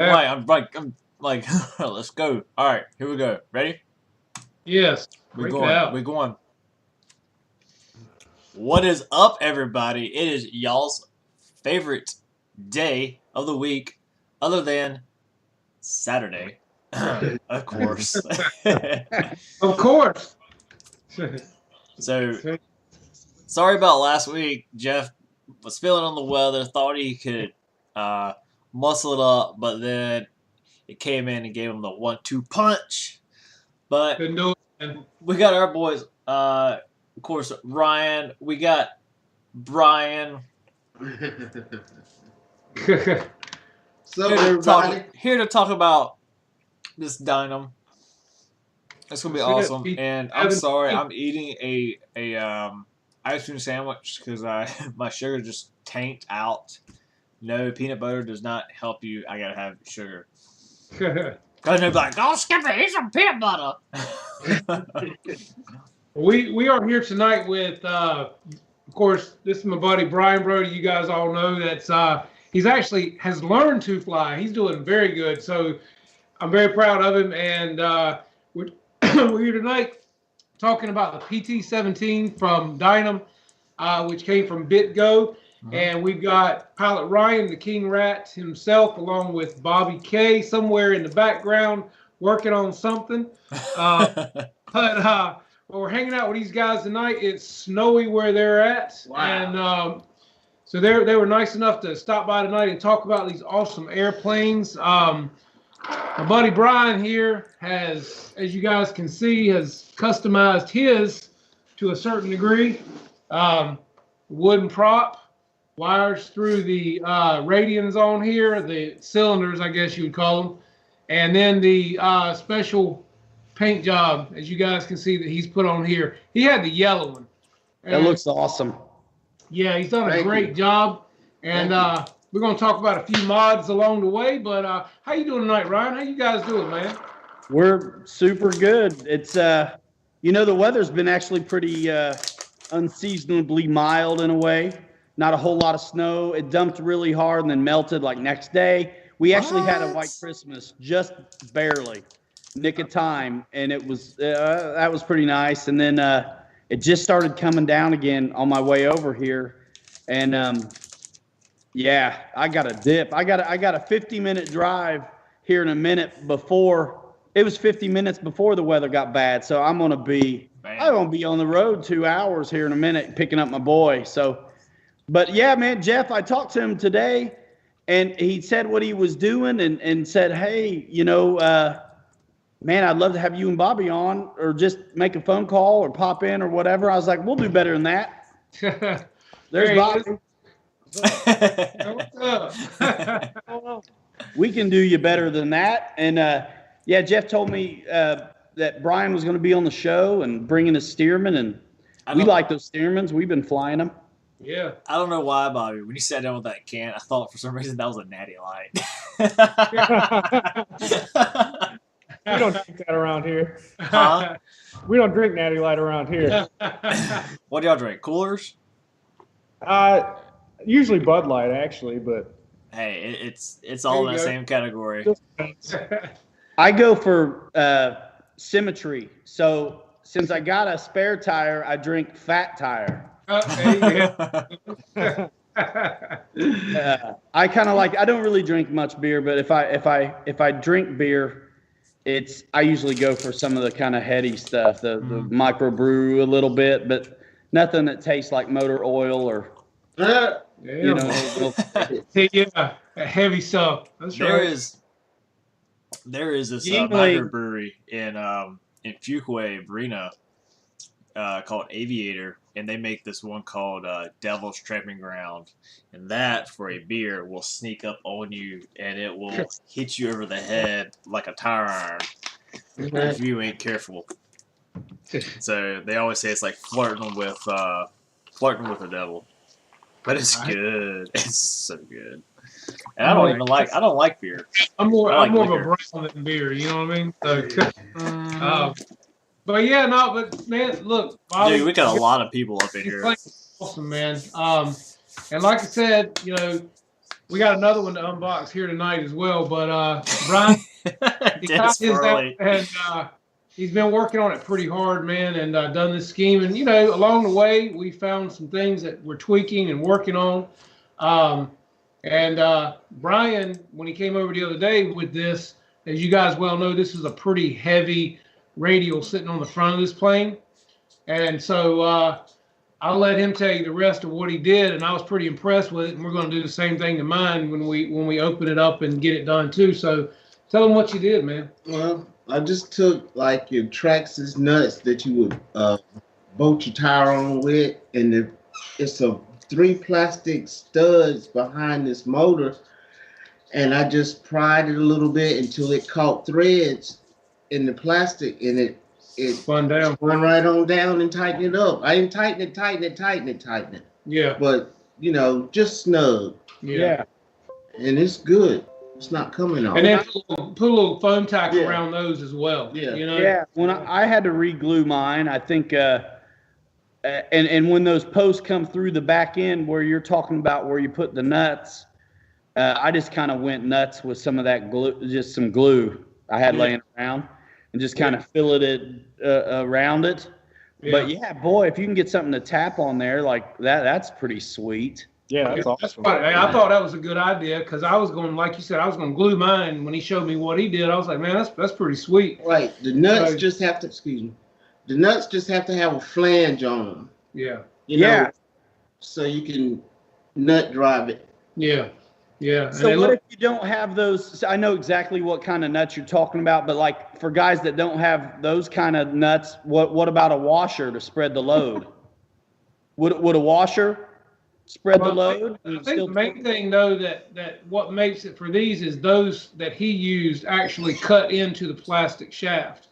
I'm like, let's go. All right, here we go. Ready? Yes. We're going. We're going. What is up, everybody? It is y'all's favorite day of the week, other than Saturday, of course. Of course. So, sorry about last week. Jeff was feeling on the weather, thought he could muscle it up, but then it came in and gave him the 1-2 punch. But we got our boys, of course, Ryan. We got Brian. So everybody, here to talk about this Dynam. It's gonna be awesome. And I'm sorry, I'm eating a ice cream sandwich because my sugar just tanked out. No, peanut butter does not help you. I gotta have sugar. Because they're like, "Oh, Skipper, eat some peanut butter." We are here tonight with, of course, this is my buddy Brian Brody. You guys all know that's he's actually has learned to fly. He's doing very good. So I'm very proud of him. And we're here tonight talking about the PT-17 from Dynam, which came from BitGo. And we've got Pilot Ryan, the King Rat himself, along with Bobby K somewhere in the background working on something. But we're hanging out with these guys tonight. It's snowy where they're at. Wow. And so they were nice enough to stop by tonight and talk about these awesome airplanes. My buddy Brian here has, as you guys can see, has customized his to a certain degree. Wooden prop. Wires through the radians on here, the cylinders, I guess you would call them. And then the special paint job, as you guys can see, that he's put on here. He had the yellow one. And that looks awesome. Yeah, he's done a great job. And we're going to talk about a few mods along the way. But how you doing tonight, Ryan? How you guys doing, man? We're super good. It's, the weather's been actually pretty unseasonably mild in a way. Not a whole lot of snow. It dumped really hard and then melted like next day. We actually had a white Christmas, just barely, nick of time, and it was that was pretty nice. And then it just started coming down again on my way over here, and yeah, I got a dip. I got a 50-minute drive here in a minute before. It was 50 minutes before the weather got bad, so I'm gonna be on the road 2 hours here in a minute picking up my boy. So. But yeah, man, Jeff, I talked to him today, and he said what he was doing and said, hey, man, I'd love to have you and Bobby on, or just make a phone call or pop in or whatever. I was like, we'll do better than that. There's Bobby. What's up? We can do you better than that. And yeah, Jeff told me that Brian was going to be on the show and bringing his Stearman, and we like those Stearmans. We've been flying them. Yeah. I don't know why, Bobby. When you sat down with that can, I thought for some reason that was a natty light. We don't drink that around here. Huh? We don't drink natty light around here. What do y'all drink? Coolers? Usually Bud Light, actually, but hey, it's all in that same category. I go for symmetry. So since I got a spare tire, I drink fat tire. I kind of like. I don't really drink much beer, but if I drink beer, I usually go for some of the kind of heady stuff, the microbrew a little bit, but nothing that tastes like motor oil or yeah, heavy stuff. That's right. There is this microbrewery in Fuquay, Brina, called Aviator. And they make this one called Devil's Tramping Ground. And that, for a beer, will sneak up on you and it will hit you over the head like a tire iron if you ain't careful. So they always say it's like flirting with the devil. But it's good. It's so good. And I don't like beer. I'm more of a brown than beer, you know what I mean? So, but yeah, no, but man, look, Bobby, dude, we got a lot of people up in here. Awesome, man. And like I said, we got another one to unbox here tonight as well. But Brian, he got his out, and he's been working on it pretty hard, man, and done this scheme. And along the way, we found some things that we're tweaking and working on. Brian, when he came over the other day with this, as you guys well know, this is a pretty heavy radial sitting on the front of this plane, and so I'll let him tell you the rest of what he did, and I was pretty impressed with it. And we're going to do the same thing to mine when we open it up and get it done too. So, tell him what you did, man. Well, I just took like your Traxxas nuts that you would bolt your tire on with, and it's a 3 plastic studs behind this motor, and I just pried it a little bit until it caught threads in the plastic, and it spun down. Spun right on down and tighten it up. I didn't tighten it. Yeah. But, just snug. Yeah. And it's good. It's not coming off. And then put a little foam tack around those as well. Yeah. Yeah. When I had to re-glue mine, I think, and when those posts come through the back end where you're talking about where you put the nuts, I just kind of went nuts with some of that glue, just some glue I had laying around, and just kind of filleted around it. Yeah. But yeah, boy, if you can get something to tap on there like that, that's pretty sweet. Yeah, that's awesome. I thought that was a good idea because I was going, like you said, I was going to glue mine. When he showed me what he did, I was like, man, that's pretty sweet. Right. The nuts just have to, the nuts just have to have a flange on them. Yeah. So you can nut drive it. Yeah. Yeah. So what if you don't have those? I know exactly what kind of nuts you're talking about, but like for guys that don't have those kind of nuts, what about a washer to spread the load? Would a washer spread the load? I think the main thing though that what makes it for these is those that he used actually cut into the plastic shaft.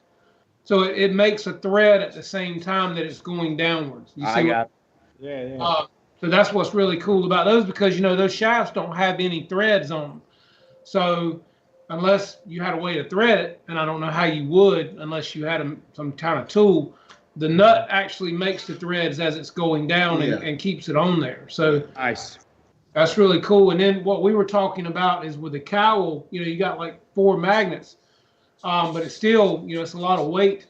So it makes a thread at the same time that it's going downwards. You see I got it. Yeah. So that's what's really cool about those because, those shafts don't have any threads on them. So unless you had a way to thread it, and I don't know how you would unless you had some kind of tool, the nut actually makes the threads as it's going down and keeps it on there. So nice. That's really cool. And then what we were talking about is with the cowl, you got like 4 magnets, but it's still, it's a lot of weight.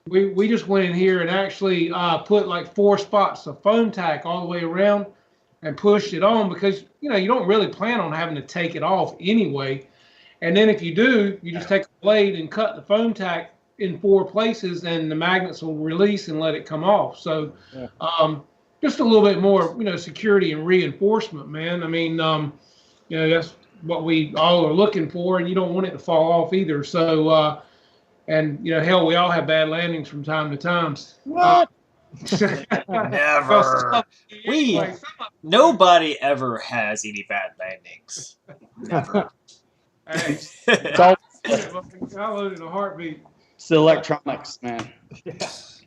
We just went in here and actually put like 4 spots of foam tack all the way around and pushed it on because, you don't really plan on having to take it off anyway. And then if you do, you just take a blade and cut the foam tack in 4 places and the magnets will release and let it come off. So just a little bit more, security and reinforcement, man. I mean, that's what we all are looking for, and you don't want it to fall off either. So, and hell, we all have bad landings from time to time. What? Never. Nobody ever has any bad landings. Never. Hey, It's all I load in a heartbeat. it's the electronics, man.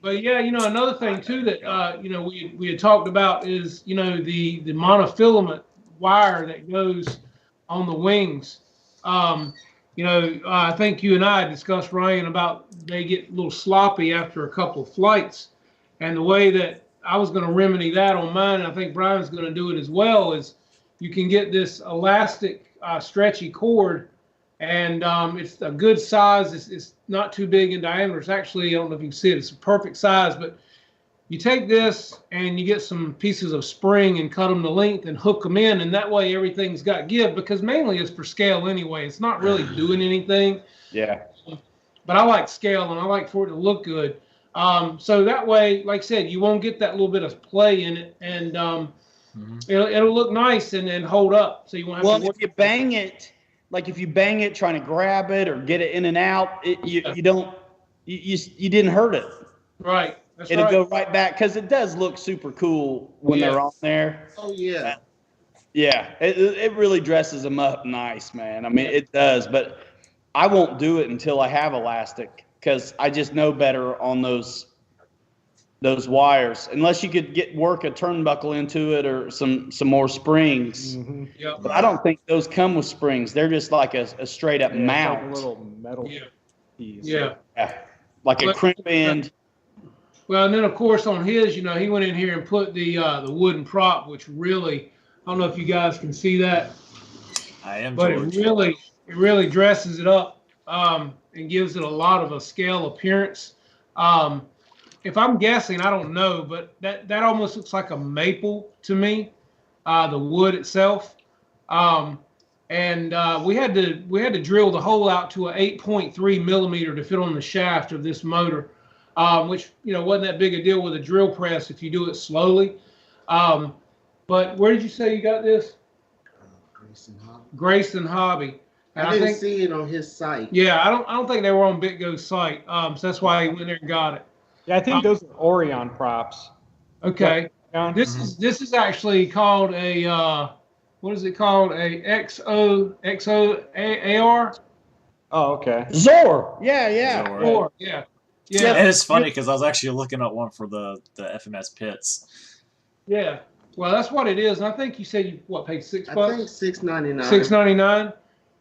But yeah, another thing too that we had talked about is the monofilament wire that goes on the wings. I think you and I discussed, Ryan, about they get a little sloppy after a couple of flights. And the way that I was going to remedy that on mine, and I think Brian's going to do it as well, is you can get this elastic stretchy cord, and it's a good size. It's not too big in diameter. It's actually, I don't know if you can see it, it's a perfect size, but you take this and you get some pieces of spring and cut them to length and hook them in, and that way everything's got give, because mainly it's for scale anyway. It's not really doing anything. Yeah. But I like scale, and I like for it to look good. So that way, like I said, you won't get that little bit of play in it, and it'll look nice and then hold up. So you won't have to if you bang it, like if you bang it trying to grab it or get it in and out, you didn't hurt it. Right. It'll go right back, because it does look super cool when they're on there. Oh, yeah. Yeah, it really dresses them up nice, man. I mean, it does, but I won't do it until I have elastic, because I just know better on those wires. Unless you could work a turnbuckle into it or some more springs. Mm-hmm. Yep. But I don't think those come with springs. They're just like a straight up mount. Like a little metal piece. Yeah. Like a crimp end. Well, and then of course on his, he went in here and put the wooden prop, which really, I don't know if you guys can see that. I am but George. it really dresses it up and gives it a lot of a scale appearance. If I'm guessing, I don't know, but that almost looks like a maple to me, the wood itself. And we had to drill the hole out to a 8.3 millimeter to fit on the shaft of this motor, which wasn't that big a deal with a drill press if you do it slowly. But where did you say you got this? Grayson Hobby. And I didn't see it on his site. Yeah, I don't think they were on BitGo's site, so that's why he went there and got it. Yeah, I think those are Orion props. Okay, Yeah. this is actually called a what is it called? A XOAR. Oh, okay. Zor. Yeah. Zor. Or yeah. And it's funny because I was actually looking at one for the FMS pits. Yeah. Well, that's what it is. And I think you said you paid $6? I think $6.99. $6.99.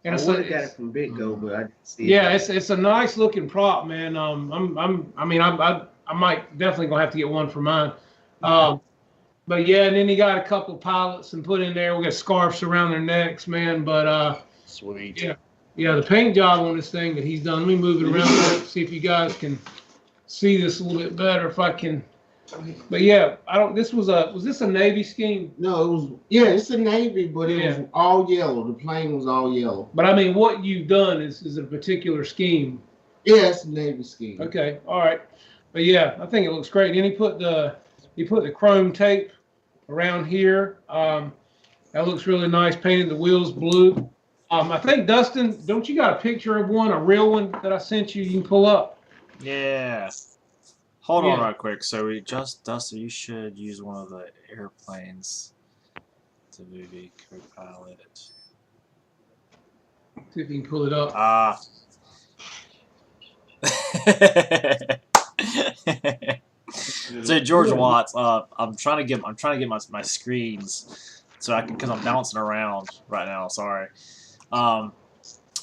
And I would have got it from BitGo, but I didn't see it. Yeah, it's a nice looking prop, man. I might definitely gonna have to get one for mine. But yeah, and then he got a couple of pilots and put in there. We got scarves around their necks, man. But sweet. Yeah, the paint job on this thing that he's done. Let me move it around a bit, see if you guys can see this a little bit better. If I can. But yeah, was this a Navy scheme? No, it was. Yeah, it's a Navy, but it was all yellow. The plane was all yellow. But I mean, what you've done is a particular scheme. Yeah, it's a Navy scheme. Okay, all right. But yeah, I think it looks great. And he put the chrome tape around here. That looks really nice. Painted the wheels blue. I think Dustin, don't you got a picture of one, a real one that I sent you? You can pull up. Yeah. Hold on real quick. So Dustin, you should use one of the airplanes to maybe co-pilot. See if you can pull it up. So George Watts, I'm trying to get my screens so I can, because I'm bouncing around right now. Sorry.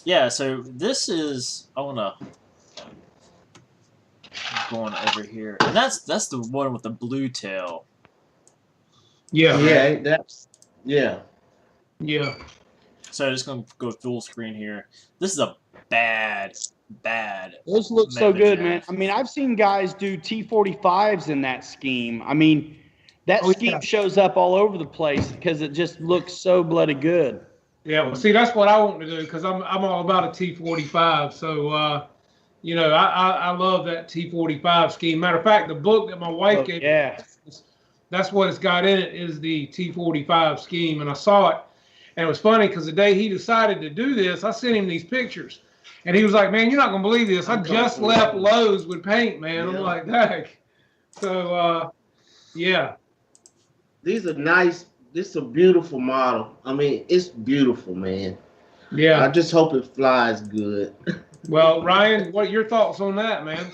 Yeah. So this is going over here, and that's the one with the blue tail. Yeah. Yeah. So I'm just gonna go full screen here. This is a bad. Those look so good, man. I mean, I've seen guys do T-45s in that scheme. I mean, that scheme shows up all over the place because it just looks so bloody good. Yeah, well, see, that's what I want to do because I'm all about a T-45. So, I love that T-45 scheme. Matter of fact, the book that my wife gave me, that's what it's got in it is the T-45 scheme. And I saw it, and it was funny because the day he decided to do this, I sent him these pictures. And he was like, man, you're not going to believe this. I just left Lowe's with paint, man. I'm like, dang. So, yeah. These are nice. This is a beautiful model. I mean, it's beautiful, man. Yeah. I just hope it flies good. Well, Ryan, what are your thoughts on that, man?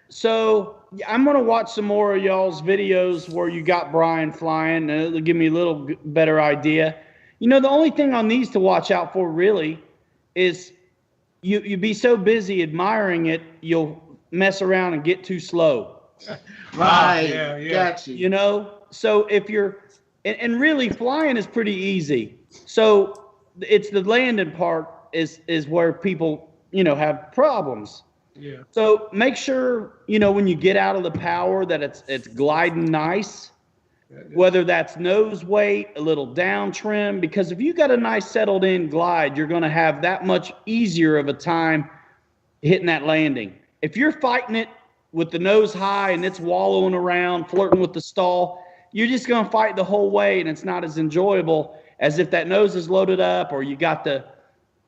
So I'm going to watch some more of y'all's videos where you got Brian flying, and it'll give me a little better idea. The only thing on these to watch out for really is you be so busy admiring it, you'll mess around and get too slow. Right. Yeah. Got you. So if you're, and really flying is pretty easy. So it's the landing part is where people, have problems. Yeah. So make sure, when you get out of the power that it's gliding nice, whether that's nose weight, a little down trim, because if you got a nice settled in glide, you're going to have that much easier of a time hitting that landing. If you're fighting it with the nose high and it's wallowing around, flirting with the stall, you're just going to fight the whole way, and it's not as enjoyable as if that nose is loaded up or you got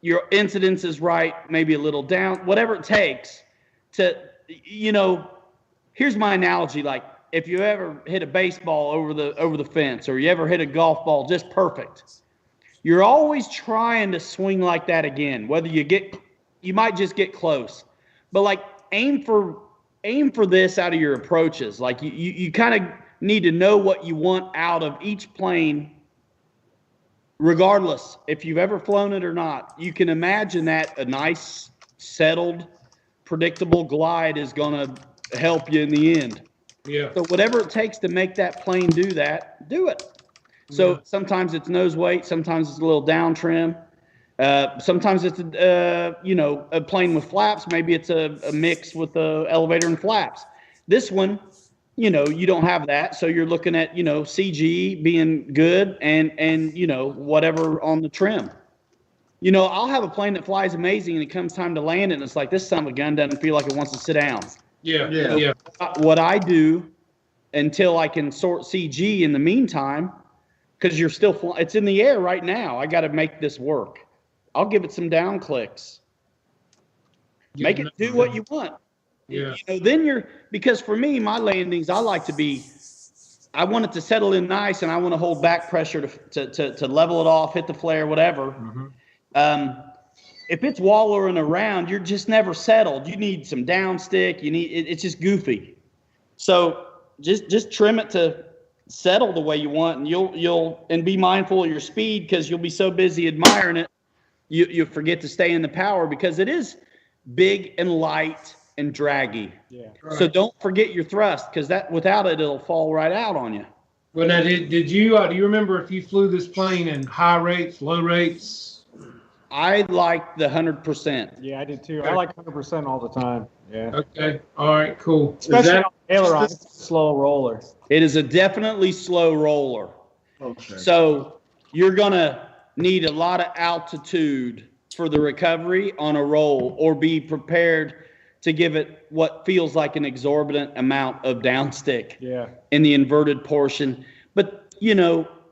your incidence is right, maybe a little down, whatever it takes to, here's my analogy. Like if you ever hit a baseball over the fence or you ever hit a golf ball just perfect, you're always trying to swing like that again. Whether you might just get close, but like aim for this out of your approaches. Like you kind of need to know what you want out of each plane, regardless if you've ever flown it or not. You can imagine that a nice, settled, predictable glide is going to help you in the end. Yeah. So whatever it takes to make that plane do that, do it. So sometimes it's nose weight, sometimes it's a little down trim. Sometimes it's a plane with flaps. Maybe it's a mix with the elevator and flaps. This one, you don't have that, so you're looking at CG being good and whatever on the trim. I'll have a plane that flies amazing, and it comes time to land, and it's like this son of a gun doesn't feel like it wants to sit down. Yeah. What I do until I can sort CG in the meantime, because you're still flying, it's in the air right now. I got to make this work. I'll give it some down clicks. Make it do what you want. Yeah. Then because for me, my landings, I want it to settle in nice, and I want to hold back pressure to level it off, hit the flare, whatever. If it's wallowing around, you're just never settled. You need some downstick. It's just goofy. So just trim it to settle the way you want, and you'll be mindful of your speed, because you'll be so busy admiring it, you forget to stay in the power, because it is big and light and draggy. Yeah. Right. So don't forget your thrust, because without it, it'll fall right out on you. Well, now, did you do you remember if you flew this plane in high rates, low rates? I like the 100%. Yeah, I did too. I like 100% all the time. Yeah. Okay. All right. Cool. Especially on aileron, it's a slow roller. It is a definitely slow roller. Okay. So you're going to need a lot of altitude for the recovery on a roll, or be prepared to give it what feels like an exorbitant amount of downstick in the inverted portion. But,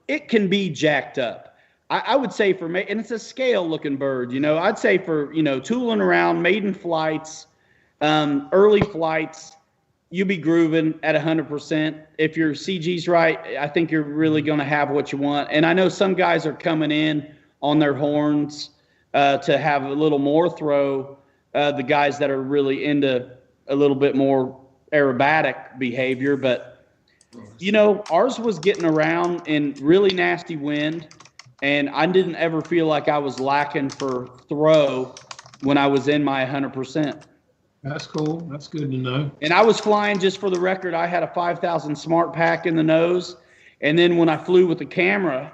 it can be jacked up. I would say for me, and it's a scale looking bird, I'd say for, tooling around, maiden flights, early flights, you be grooving at 100%. If your CG's right, I think you're really going to have what you want. And I know some guys are coming in on their horns to have a little more throw. The guys that are really into a little bit more aerobatic behavior, but ours was getting around in really nasty wind, and I didn't ever feel like I was lacking for throw when I was in my 100%. That's cool. That's good to know. And I was flying, just for the record, I had a 5,000 smart pack in the nose, and then when I flew with the camera,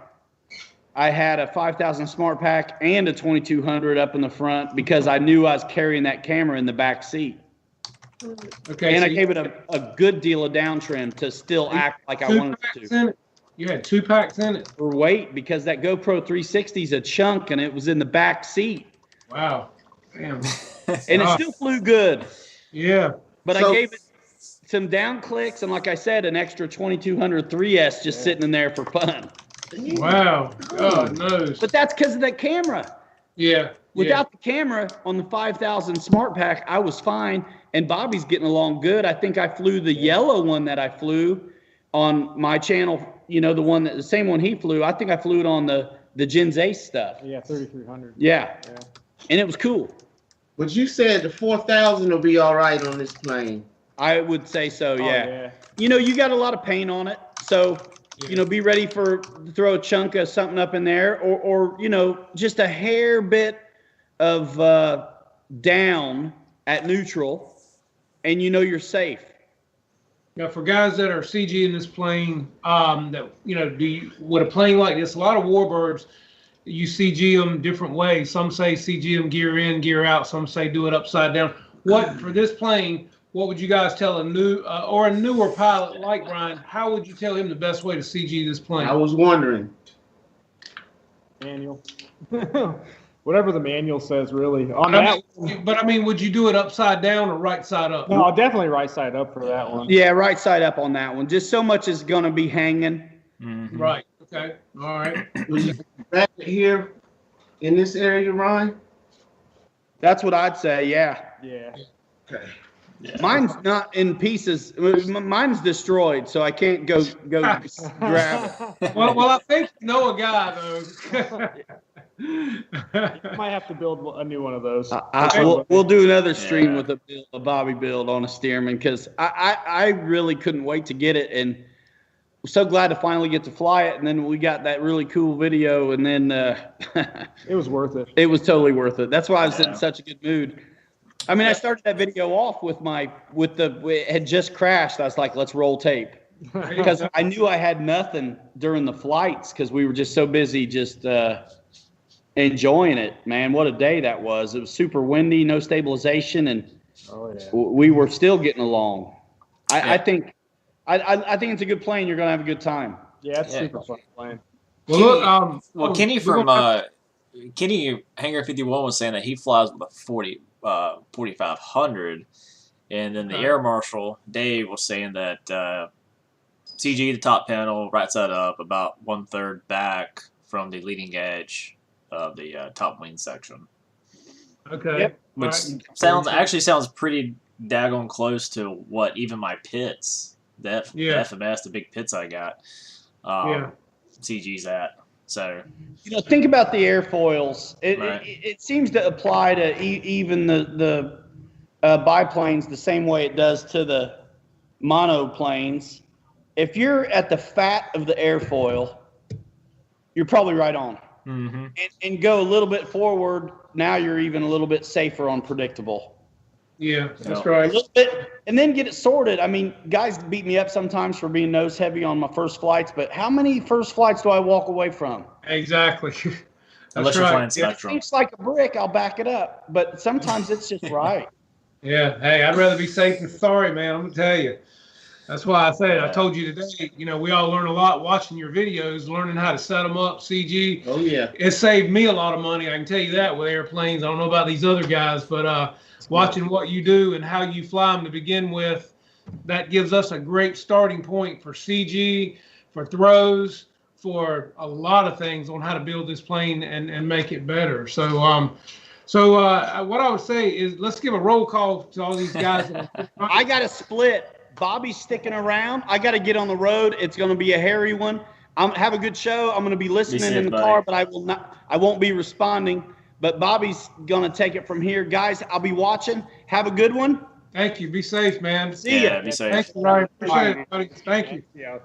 I had a 5,000 smart pack and a 2200 up in the front, because I knew I was carrying that camera in the back seat. Okay. And so I gave it a good deal of down trim to still act like I wanted it to. in it? You had 2 packs in it? For weight, because that GoPro 360 is a chunk, and it was in the back seat. Wow. Damn. And it still flew good. Yeah. But I gave it some down clicks, and like I said, an extra 2200 3S just sitting in there for fun. Wow. God knows. But that's because of that camera. Yeah. Without the camera on the 5,000 smart pack, I was fine. And Bobby's getting along good. I think I flew the yellow one that I flew on my channel, the same one he flew. I think I flew it on the Gens Ace stuff. Yeah, 3300. Yeah. And it was cool. But you said the 4,000 will be all right on this plane. I would say so, yeah. Oh, You got a lot of paint on it. So, be ready to throw a chunk of something up in there, or just a hair bit of down at neutral, and you're safe. Now, for guys that are CG in this plane, with a plane like this, a lot of warbirds, you CG them different ways. Some say CG them gear in, gear out. Some say do it upside down. For this plane, what would you guys tell a newer pilot like Brian? How would you tell him the best way to CG this plane? I was wondering. Manual. Whatever the manual says, really. Would you do it upside down or right side up? No, definitely right side up for that one. Yeah, right side up on that one. Just so much is going to be hanging. Mm-hmm. Right. Okay. All right. Was you back here in this area, Ryan? That's what I'd say, yeah. Yeah. Okay. Yeah. Mine's not in pieces. Mine's destroyed, so I can't go grab it. Well, I think you know a guy, though. You might have to build a new one of those. We'll do another stream with a Bobby build on a Stearman, because I really couldn't wait to get it, and was so glad to finally get to fly it. And then we got that really cool video, and then it was worth it. It was totally worth it. That's why I was in such a good mood. I mean, I started that video off it had just crashed. I was like, let's roll tape, because I knew I had nothing during the flights, because we were just so busy just enjoying it, man. What a day that was. It was super windy, no stabilization, and Oh, yeah. we were still getting along. Yeah. I think it's a good plane. You're going to have a good time. Yeah, it's Yeah. super fun playing. Well, Well, look, Kenny from Kenny Hangar 51 was saying that he flies with a 4500, and then the Air Marshal Dave was saying that CG, the top panel, right side up, about 1/3 back from the leading edge of the top wing section. Okay. Yep. Which Right. sounds pretty daggone close to what even my pits, the FMS, the big pits I got, CG's at. So, think about the airfoils. It seems to apply to even the biplanes the same way it does to the monoplanes. If you're at the fat of the airfoil, you're probably right on. Mm-hmm. And go a little bit forward, now you're even a little bit safer on predictable. Yeah, that's right. A little bit, and then get it sorted. I mean, guys beat me up sometimes for being nose heavy on my first flights, but how many first flights do I walk away from? Exactly. Unless you're flying Spectrum. If it seems like a brick, I'll back it up. But sometimes it's just right. Yeah. Hey, I'd rather be safe than sorry, man. I'm gonna tell you. That's why I said, I told you today, we all learn a lot watching your videos, learning how to set them up, CG. Oh, yeah. It saved me a lot of money. I can tell you that with airplanes. I don't know about these other guys, but watching what you do and how you fly them to begin with, that gives us a great starting point for CG, for throws, for a lot of things on how to build this plane and make it better. So, what I would say is let's give a roll call to all these guys. I got to split. Bobby's sticking around. I got to get on the road. It's going to be a hairy one. Have a good show. I'm going to be listening in the car, but I won't be responding. But Bobby's going to take it from here. Guys, I'll be watching. Have a good one. Thank you. Be safe, man. See ya. Be safe. Thank you, Ryan. Appreciate it, buddy. Thank you. Yeah,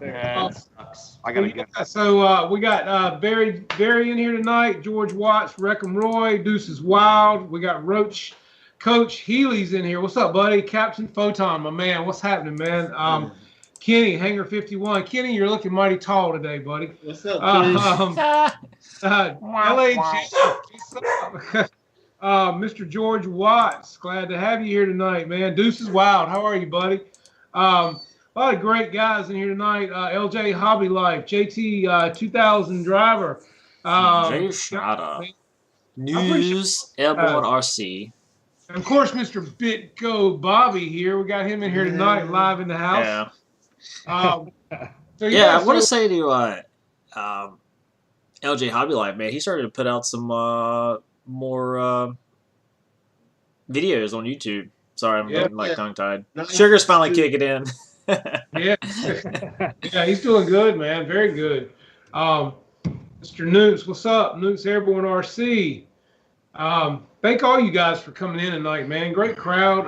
I got to go. So we got Barry in here tonight, George Watts, Wreckham Roy, Deuces Wild. We got Roach. Coach Healy's in here. What's up, buddy? Captain Photon, my man. What's happening, man? Kenny, Hangar 51. Kenny, you're looking mighty tall today, buddy. What's up, Mr. George Watts, glad to have you here tonight, man. Deuces Wild, how are you, buddy? A lot of great guys in here tonight. LJ Hobby Life, JT 2000 driver. Jay Shada. News, Airborne RC. And of course, Mr. BitGo Bobby here. We got him in here tonight, live in the house. Yeah. I want to say to LJ Hobby Life, man, he started to put out some more videos on YouTube. Sorry, I'm getting tongue-tied. Sugar's finally kicking in. Yeah, he's doing good, man. Very good. Mr. Newts, what's up? Newts Airborne RC. Thank all you guys for coming in tonight, man. Great crowd.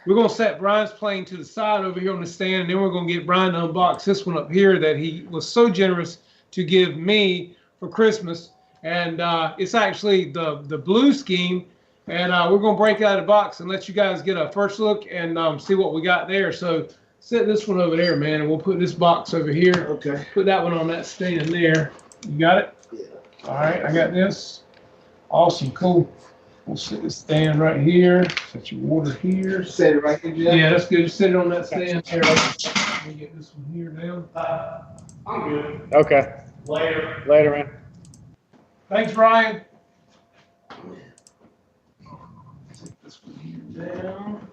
We're going to set Brian's plane to the side over here on the stand, and then we're going to get Brian to unbox this one up here that he was so generous to give me for Christmas. And it's actually the blue scheme, and we're going to break it out of the box and let you guys get a first look and see what we got there. So set this one over there, man, and we'll put this box over here. Okay. Put that one on that stand there. You got it? Yeah. All right, I got this. Awesome, cool. We'll set this stand right here. Set your water here. Set it right here, Jeff? Yeah, that's good. Just set it on that stand there. Let me get this one here down. I'm good. Okay. Later, man. Thanks, Ryan. Set this one here down.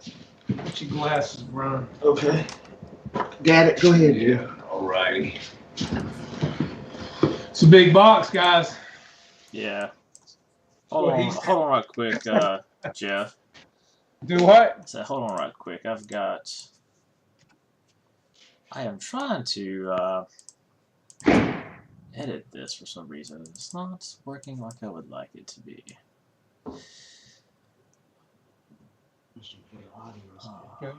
Put your glasses, Brian. Okay. Got it. Go ahead, Jeff. All righty. It's a big box, guys. Yeah. Hold on right quick, Jeff. Do what? So hold on right quick. I am trying to edit this for some reason. It's not working like I would like it to be. Okay.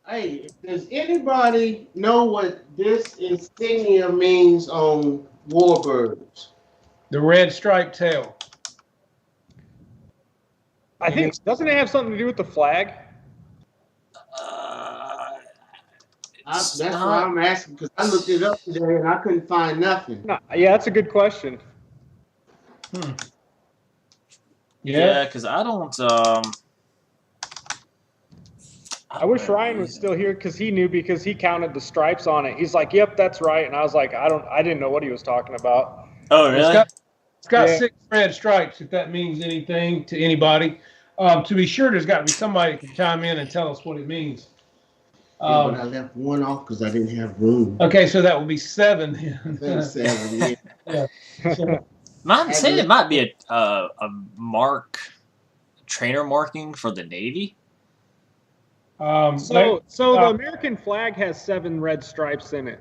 Hey, does anybody know what this insignia means on warbirds? The red striped tail. I think, doesn't it have something to do with the flag? That's why I'm asking, because I looked it up today and I couldn't find nothing. No, yeah, that's a good question. Yeah, because I don't. I wish Ryan was still here because he knew, because he counted the stripes on it. He's like, "Yep, that's right," and I was like, I didn't know what he was talking about." Oh, really? It's got Yeah. 6 red stripes, if that means anything to anybody. To be sure, there's got to be somebody that can chime in and tell us what it means. Yeah, but I left one off because I didn't have room. Okay, so that would be 7. I think 7, yeah. So, Mine said it might be a trainer marking for the Navy. So the American flag has 7 red stripes in it.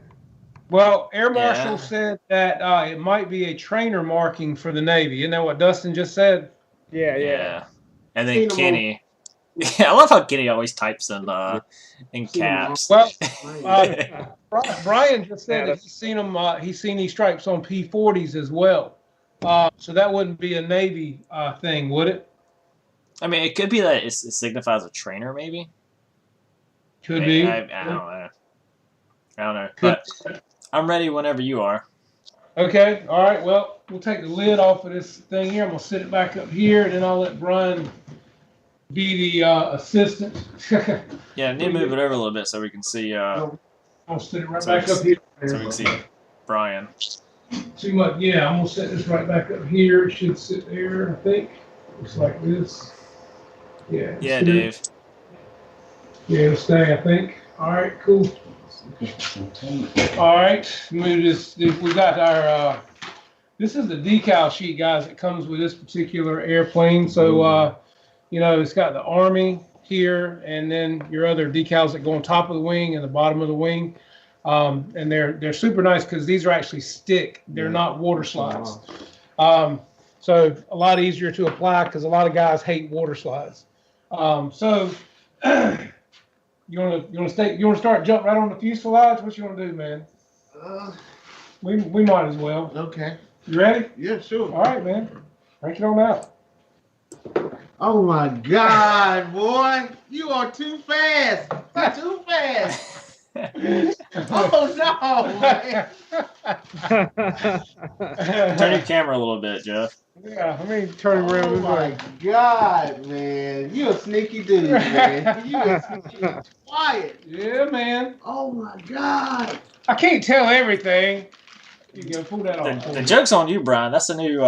Well, Air Marshal said that it might be a trainer marking for the Navy. Isn't that what Dustin just said? Yeah. And then Kenny. Yeah, I love how Kenny always types in caps. Well, Brian just said that he's seen them. He's seen these stripes on P-40s as well. So that wouldn't be a Navy thing, would it? I mean, it could be that it signifies a trainer, maybe. Could be. I don't know. But I'm ready whenever you are. Okay. All right. Well, we'll take the lid off of this thing here. I'm gonna sit it back up here, and then I'll let Brian be the assistant. Yeah, I need to move it over a little bit so we can see. I'll sit it right back up here. So we can see Brian. Too much. Yeah, I'm gonna set this right back up here. It should sit there, I think. Looks like this. Yeah. Yeah, Dave. Yeah, it'll stay, I think. All right, cool. All right, move this. We got our. This is the decal sheet, guys. That comes with this particular airplane. So, it's got the Army here, and then your other decals that go on top of the wing and the bottom of the wing. And they're super nice because these are actually stick. They're not water slides. So a lot easier to apply because a lot of guys hate water slides. So you want to start jump right on the fuselage? What you want to do, man? We might as well. Okay. You ready? Yeah, sure. All right, man. Crank it on out. Oh my God, boy! You are too fast. You're too fast. Oh no! Turn your camera a little bit, Jeff. Yeah, let me turn it around. Oh my God, man! You a sneaky dude, man. You a sneaky. Quiet. Yeah, man. Oh my God! I can't tell everything. You go pull that off. The joke's on you, Brian. That's a new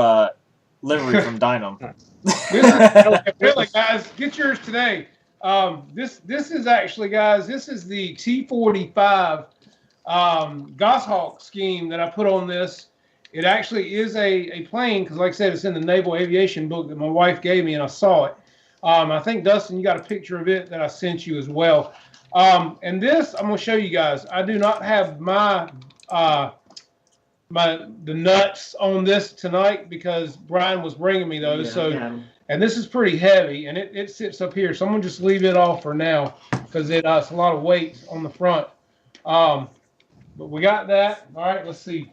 livery from Dynam. Really, guys, get yours today. This is actually, guys, this is the T-45 Goshawk scheme that I put on this. It actually is a plane because, like I said, it's in the Naval Aviation book that my wife gave me, and I saw it. I think, Dustin, you got a picture of it that I sent you as well. And this, I'm going to show you guys. I do not have the nuts on this tonight because Brian was bringing me those. And this is pretty heavy, and it sits up here. So I'm gonna just leave it off for now because it's a lot of weight on the front. But we got that. All right, let's see.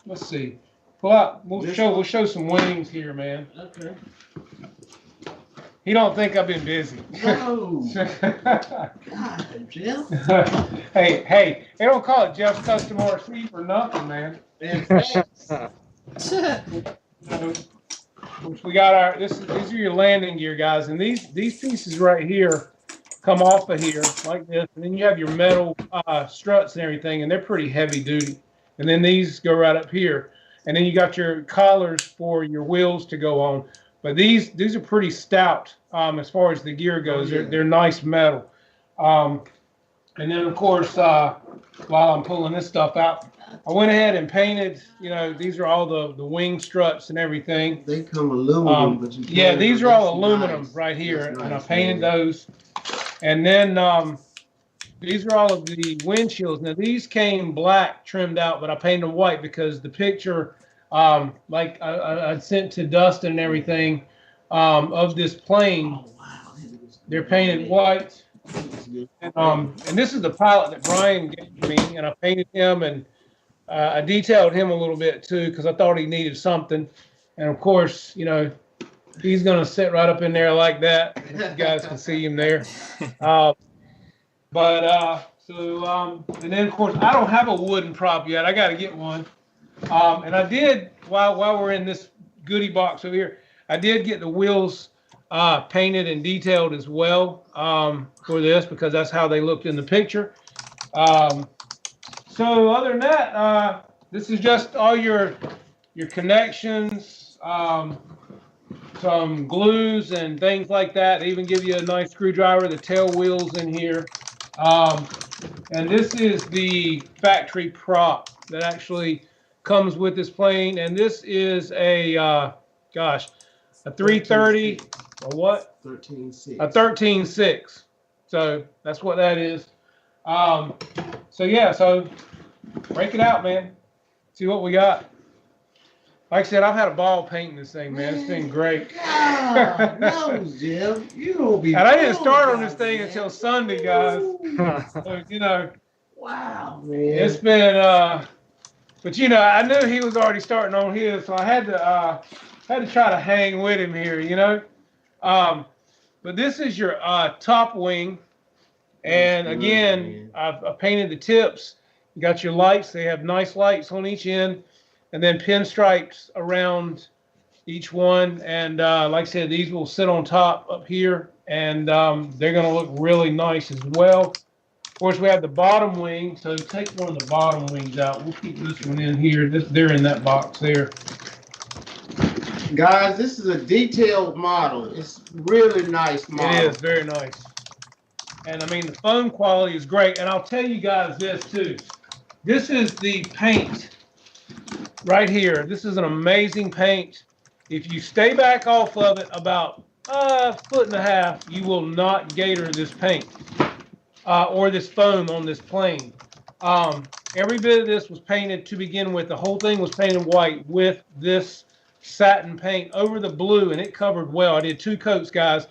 Let's see. Pull out. We'll show some wings here, man. Okay. He don't think I've been busy. No. God, Jeff. Hey, they don't call it Jeff's Custom RC for nothing, man. We got our these are your landing gear, guys, and these pieces right here come off of here like this, and then you have your metal struts and everything, and they're pretty heavy duty. And then these go right up here, and then you got your collars for your wheels to go on. But these are pretty stout as far as the gear goes. They're nice metal. And then of course, while I'm pulling this stuff out, I went ahead and painted. These are all the wing struts and everything. They come aluminum, but you yeah, these are all aluminum right here, nice, and I painted those. And then these are all of the windshields. Now these came black trimmed out, but I painted them white because the picture, like I sent to Dustin and everything, of this plane, they're painted white. And this is the pilot that Brian gave me, and I painted him, and I detailed him a little bit too because I thought he needed something. And of course, he's gonna sit right up in there like that. If you guys can see him there. And then of course I don't have a wooden prop yet. I got to get one. And I did while we're in this goodie box over here. I did get the wheels painted and detailed as well for this because that's how they looked in the picture. So other than that, this is just all your connections, some glues and things like that. They even give you a nice screwdriver, the tail wheels in here. And this is the factory prop that actually comes with this plane. And this is a, a 330, or what? 13.6. A 13.6. So that's what that is. So yeah, so break it out, man. See what we got. Like I said, I've had a ball painting this thing, man. It's been great. God, no, Jeff. You don't be. And I didn't start on this thing until Sunday, guys. So, you know. Wow, man. It's been, but you know, I knew he was already starting on his, so I had to try to hang with him here, you know. But this is your top wing, and again, I've painted the tips. You got your lights; they have nice lights on each end, and then pinstripes around each one. And like I said, these will sit on top up here, and they're going to look really nice as well. Of course, we have the bottom wing, so take one of the bottom wings out. We'll keep this one in here. They're in that box there. Guys, this is a detailed model. It's really nice model. It is very nice. And I mean, the foam quality is great. And I'll tell you guys this too. This is the paint right here. This is an amazing paint. If you stay back off of it about a foot and a half, you will not gator this paint or this foam on this plane. Every bit of this was painted to begin with. The whole thing was painted white with this satin paint over the blue, and it covered well. I did 2 coats, guys,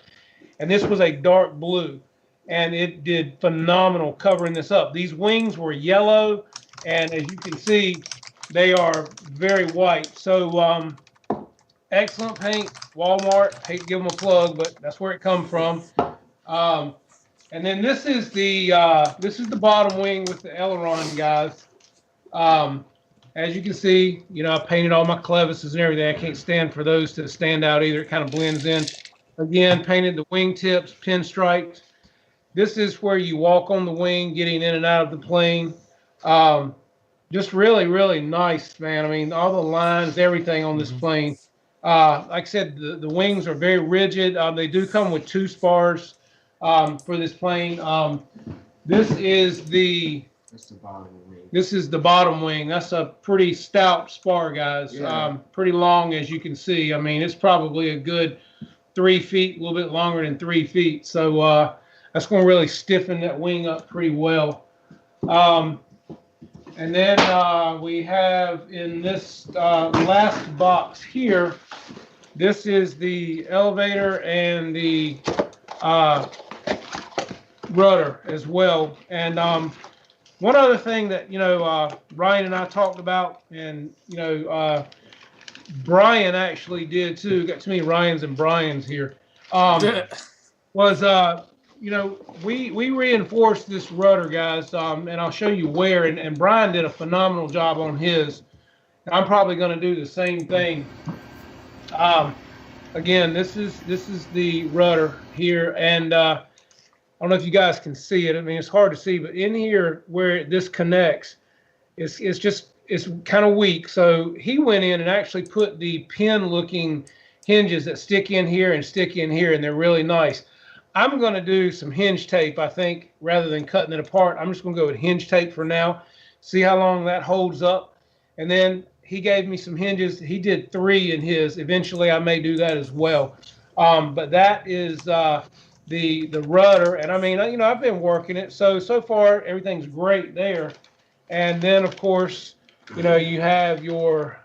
and this was a dark blue, and it did phenomenal covering this up. These wings were yellow, and as you can see, they are very white. So excellent paint. Walmart, hate to give them a plug, but that's where it comes from. And then this is the bottom wing with the aileron, guys. As you can see, you know, I painted all my clevises and everything. I can't stand for those to stand out either. It kind of blends in. Again, painted the wing tips, pinstripes. This is where you walk on the wing, getting in and out of the plane. Just really, really nice, man. I mean, all the lines, everything on this plane. Like I said, the wings are very rigid. They do come with 2 spars for this plane. This is the bottom wing. This is the bottom wing. That's a pretty stout spar, guys. Yeah. Pretty long, as you can see. I mean, it's probably a good 3 feet, a little bit longer than 3 feet. So that's going to really stiffen that wing up pretty well. And then we have in this last box here, this is the elevator and the rudder as well. And one other thing that, you know, Ryan and I talked about, and, you know, Brian actually did too, got too many Ryans and Brians here, was, you know, we reinforced this rudder, guys, and I'll show you where, and Brian did a phenomenal job on his. I'm probably going to do the same thing. Again, this is the rudder here, and I don't know if you guys can see it. I mean, it's hard to see, but in here where this connects, it's kind of weak. So he went in and actually put the pin-looking hinges that stick in here and stick in here, and they're really nice. I'm going to do some hinge tape, I think, rather than cutting it apart. I'm just going to go with hinge tape for now, see how long that holds up. And then he gave me some hinges. He did 3 in his. Eventually, I may do that as well. But that is the rudder. And I mean, you know, I've been working it. So far, everything's great there. And then, of course, you know, you have your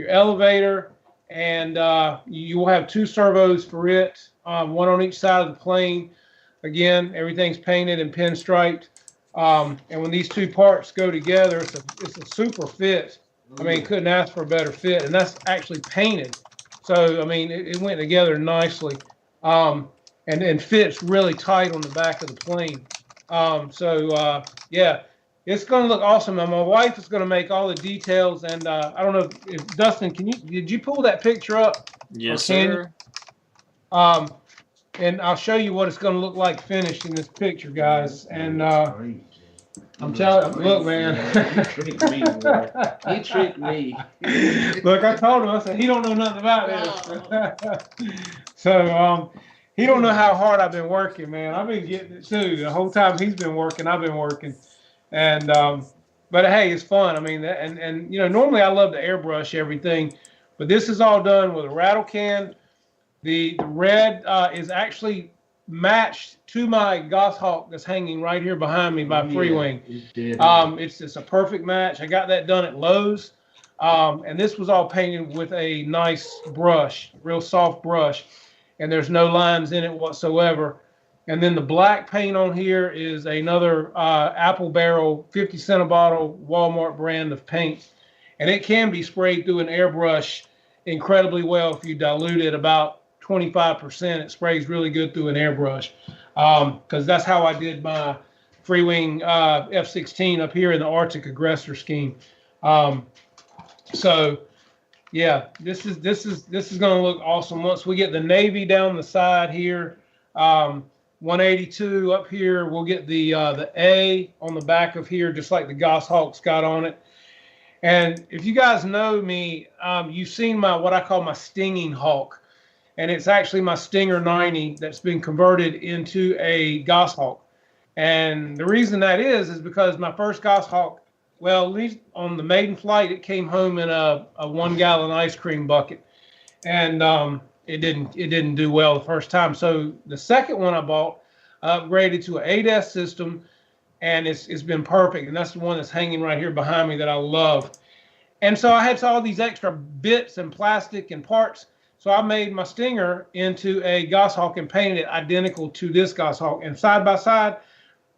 elevator, and you will have 2 servos for it. One on each side of the plane. Again, everything's painted and pinstriped. And when these 2 parts go together, it's a super fit. I mean, couldn't ask for a better fit. And that's actually painted. So, I mean, it went together nicely. And fits really tight on the back of the plane. Yeah, it's going to look awesome. And my wife is going to make all the details. And I don't know if Dustin, did you pull that picture up? Yes, sir. And I'll show you what it's going to look like finished in this picture, guys. And I'm telling you, look, man. You tricked me, boy. He tricked me. Look, I told him, I said, he don't know nothing about this. So, he don't know how hard I've been working, man. I've been getting it too. The whole time he's been working, I've been working. And, but hey, it's fun. I mean, and you know, normally I love to airbrush everything, but this is all done with a rattle can. The red is actually matched to my Goshawk that's hanging right here behind me by Freewing. It's a perfect match. I got that done at Lowe's, and this was all painted with a nice brush, real soft brush, and there's no lines in it whatsoever. And then the black paint on here is another Apple Barrel 50 cent a bottle Walmart brand of paint, and it can be sprayed through an airbrush incredibly well if you dilute it about 25%. It sprays really good through an airbrush, because that's how I did my Freewing F-16 up here in the Arctic Aggressor scheme. So yeah, this is going to look awesome once we get the navy down the side here. 182 up here. We'll get the A on the back of here, just like the Goshawk's got on it. And if you guys know me, you've seen what I call my Stinging Hawk. And it's actually my Stinger 90 that's been converted into a Goshawk. And the reason that is because my first Goshawk, well, at least on the maiden flight, it came home in a 1-gallon ice cream bucket. And it didn't do well the first time. So the second one I bought, upgraded to an 8S system, and it's been perfect. And that's the one that's hanging right here behind me that I love. And so I had all these extra bits and plastic and parts. So I made my Stinger into a Goshawk and painted it identical to this Goshawk. And side by side,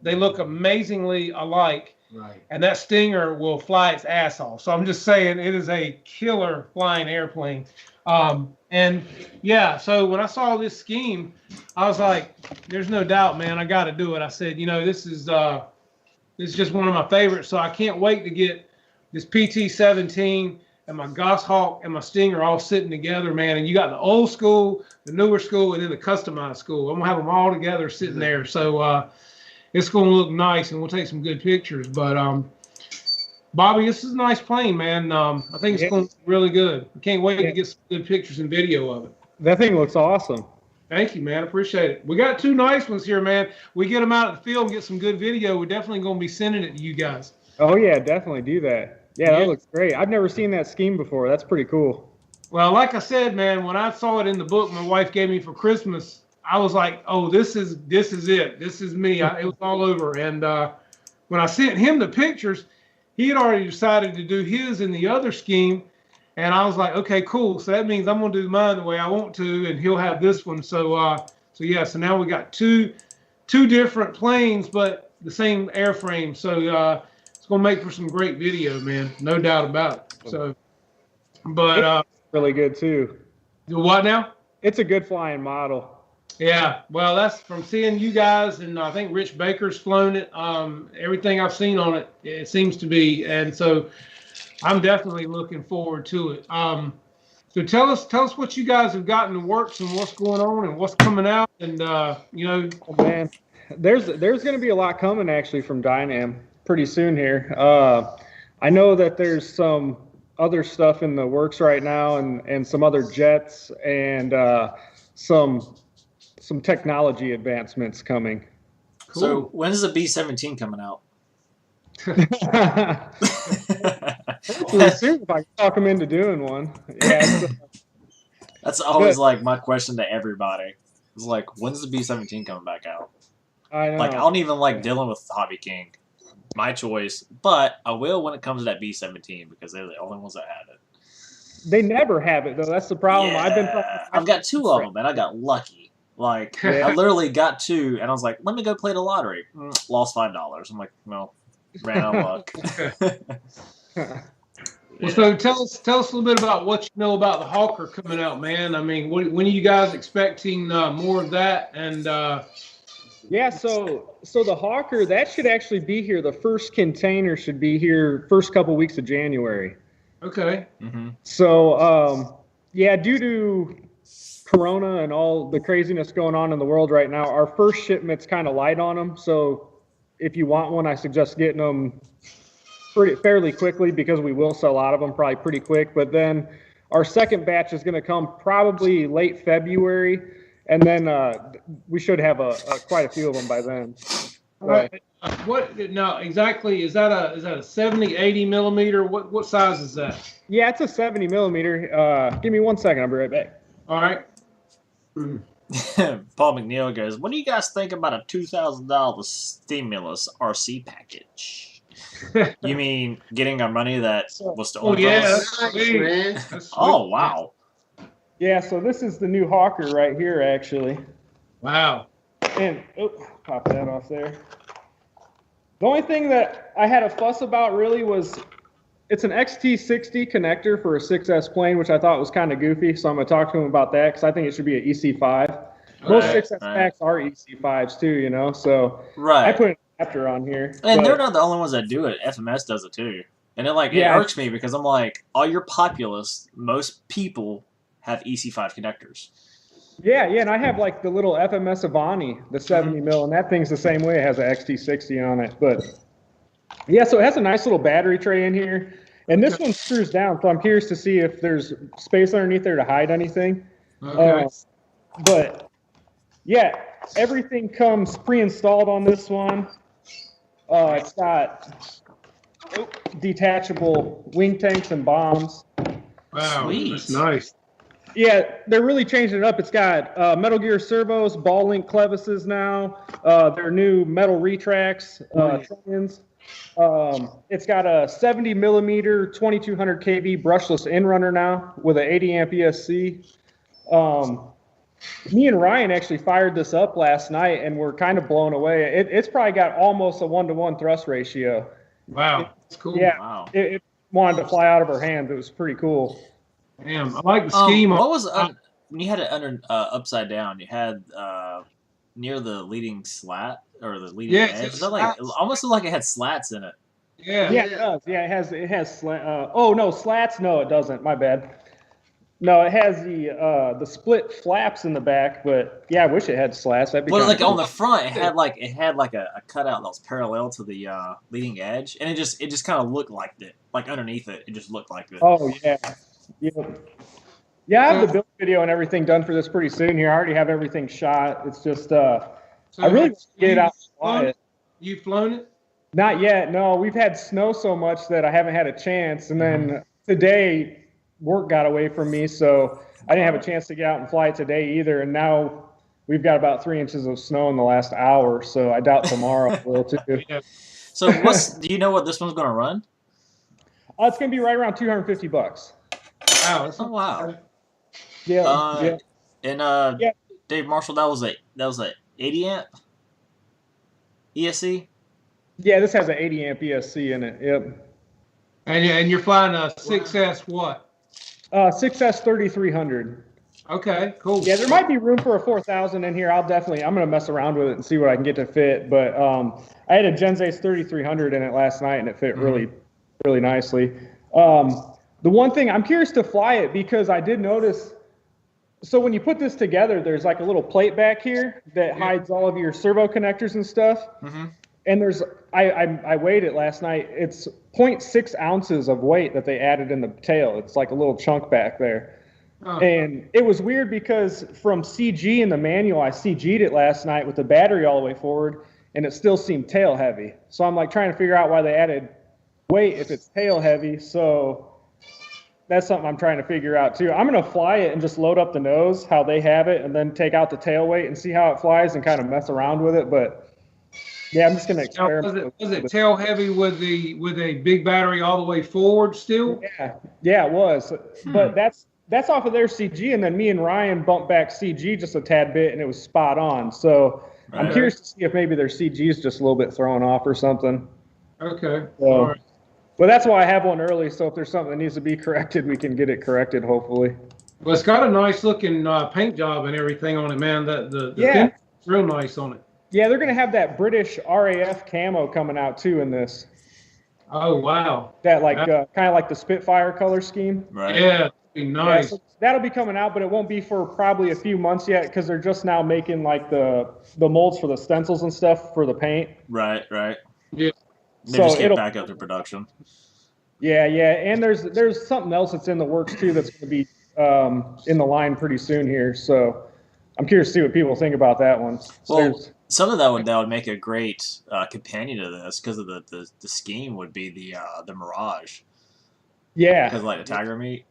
they look amazingly alike. Right. And that Stinger will fly its ass off. So I'm just saying, it is a killer flying airplane. And yeah, so when I saw this scheme, I was like, there's no doubt, man, I got to do it. I said, you know, this is just one of my favorites. So I can't wait to get this PT-17 and my Goshawk and my Stinger all sitting together, man. And you got the old school, the newer school, and then the customized school. I'm gonna have them all together sitting there. So it's gonna look nice, and we'll take some good pictures. But Bobby, this is a nice plane, man. I think it's going to be really good. I can't wait to get some good pictures and video of it. That thing looks awesome. Thank you, man. Appreciate it. We got 2 nice ones here, man. We get them out of the field and get some good video. We're definitely going to be sending it to you guys. Oh, yeah, definitely do that. Yeah, that looks great. I've never seen that scheme before. That's pretty cool. Well, like I said, man, when I saw it in the book my wife gave me for Christmas, I was like, oh, this is it. This is me. It was all over. And when I sent him the pictures, he had already decided to do his in the other scheme. And I was like, okay, cool. So that means I'm going to do mine the way I want to, and he'll have this one. So yeah, so now we got two different planes, but the same airframe. So it's going to make for some great video, man. No doubt about it. So, but it's really good too. What now? It's a good flying model. Yeah, well, that's from seeing you guys, and I think Rich Baker's flown it. Everything I've seen on it, it seems to be, and so I'm definitely looking forward to it. So tell us what you guys have got in the works and what's going on and what's coming out, and you know. Oh, man, there's going to be a lot coming actually from Dynam pretty soon here. I know that there's some other stuff in the works right now, and some other jets and some technology advancements coming. Cool. So when's the B-17 coming out? Well, soon if I can talk them into doing one. Yeah, that's always like my question to everybody. It's like, when's the B-17 coming back out? I know. Like, I don't even like dealing with Hobby King. My choice. But I will when it comes to that B-17 because they're the only ones that have it. They never have it, though. That's the problem. Yeah. I've got 2 of them, and I got lucky. Like, I literally got 2, and I was like, let me go play the lottery. Lost $5. I'm like, well, ran out of luck. Well, so tell us a little bit about what you know about the Hawker coming out, man. I mean, when are you guys expecting more of that? And yeah, so the Hawker, that should actually be here. The first container should be here first couple weeks of January. Okay. Mm-hmm. So Yeah, due to Corona and all the craziness going on in the world right now, our first shipment's kind of light on them. So if you want one, I suggest getting them fairly quickly because we will sell out of them probably pretty quick. But then our second batch is going to come probably late February, and then we should have quite a few of them by then. What now exactly is that a 70, 80 millimeter? What size is that? Yeah, it's a 70 millimeter. Give me 1 second. I'll be right back. All right. Paul McNeil goes, what do you guys think about a $2,000 stimulus RC package? You mean getting our money that was to own us? Nice, oh, wow. Yeah, so this is the new Hawker right here, actually. Wow. And, pop that off there. The only thing that I had a fuss about really was it's an XT60 connector for a 6S plane, which I thought was kind of goofy. So I'm going to talk to him about that because I think it should be an EC5. Most 6S packs are EC5s too, you know. So I put an adapter on here. And they're not the only ones that do it. FMS does it too. And it irks me because I'm like, all your populace, most people have EC5 connectors. Yeah, and I have like the little FMS Avani, the 70 mil, and that thing's the same way. It has an XT60 on it. But yeah, so it has a nice little battery tray in here. And this one screws down, so I'm curious to see if there's space underneath there to hide anything. Okay. But yeah, everything comes pre-installed on this one. It's got detachable wing tanks and bombs. Wow, Sweet. That's nice. Yeah, they're really changing it up. It's got Metal Gear servos, ball link clevises now. Their new metal retracts, trans. It's got a 70 millimeter 2200 kV brushless in-runner now with an 80 amp ESC. Me and Ryan actually fired this up last night and we're kind of blown away. It's probably got almost a 1-to-1 thrust ratio. Wow, that's cool. Yeah, Wow. It wanted to fly out of her hands. It was pretty cool. Damn, I like the scheme. What was when you had it under upside down? You had near the leading slat or the leading edge. Is that like it almost looked like it had slats in it? Yeah, it does. Yeah, it has slat. Oh no, slats. No, it doesn't. My bad. No, it has the split flaps in the back, but yeah, I wish it had slats. That'd be like cool. on the front, it had like a cutout that was parallel to the leading edge, and it just kind of looked like it, like underneath it, it just looked like it. Oh yeah. Yeah, I have the build video and everything done for this pretty soon here. I already have everything shot. It's just I really want to get it out and fly it. You've flown it? Not yet. No, we've had snow so much that I haven't had a chance. And then today, work got away from me, so I didn't have a chance to get out and fly it today either. And now we've got about 3 inches of snow in the last hour, so I doubt tomorrow will too. So, do you know what this one's going to run? It's going to be right around $250. Wow. Oh wow. Yeah. And Dave Marshall, that was a 80 amp ESC. Yeah, this has an 80 amp ESC in it. Yep. And you're flying a 6S what? 6S 3300. Okay, cool. Yeah, there might be room for a 4000 in here. I'm gonna mess around with it and see what I can get to fit. But I had a Genzace 3300 in it last night, and it fit really, really nicely. The one thing I'm curious to fly it because I did notice. So when you put this together, there's like a little plate back here that hides all of your servo connectors and stuff. Mm-hmm. And there's I weighed it last night. It's 0.6 ounces of weight that they added in the tail. It's like a little chunk back there. Oh. And it was weird because from CG in the manual, I CG'd it last night with the battery all the way forward, and it still seemed tail heavy. So I'm like trying to figure out why they added weight if it's tail heavy. So that's something I'm trying to figure out too. I'm going to fly it and just load up the nose how they have it and then take out the tail weight and see how it flies and kind of mess around with it. But yeah, I'm just going to experiment. Was it tail heavy with a big battery all the way forward still? Yeah, it was. But that's off of their CG, and then me and Ryan bumped back CG just a tad bit, and it was spot on. So I'm curious to see if maybe their CG is just a little bit thrown off or something. Okay. All right. Well, that's why I have one early, so if there's something that needs to be corrected, we can get it corrected, hopefully. Well, it's got a nice looking paint job and everything on it, man. The finish is real nice on it. Yeah, they're going to have that British RAF camo coming out, too, in this. Oh, wow. That, kind of like the Spitfire color scheme. Right. Yeah, Nice. Yeah, so that'll be coming out, but it won't be for probably a few months yet because they're just now making like the molds for the stencils and stuff for the paint. Right. Yeah. They So just get back up to production. Yeah, and there's something else that's in the works too that's going to be in the line pretty soon here. So I'm curious to see what people think about that one. Well, some of that would make a great companion to this because of the scheme would be the Mirage. Yeah. Because like the Tiger meat.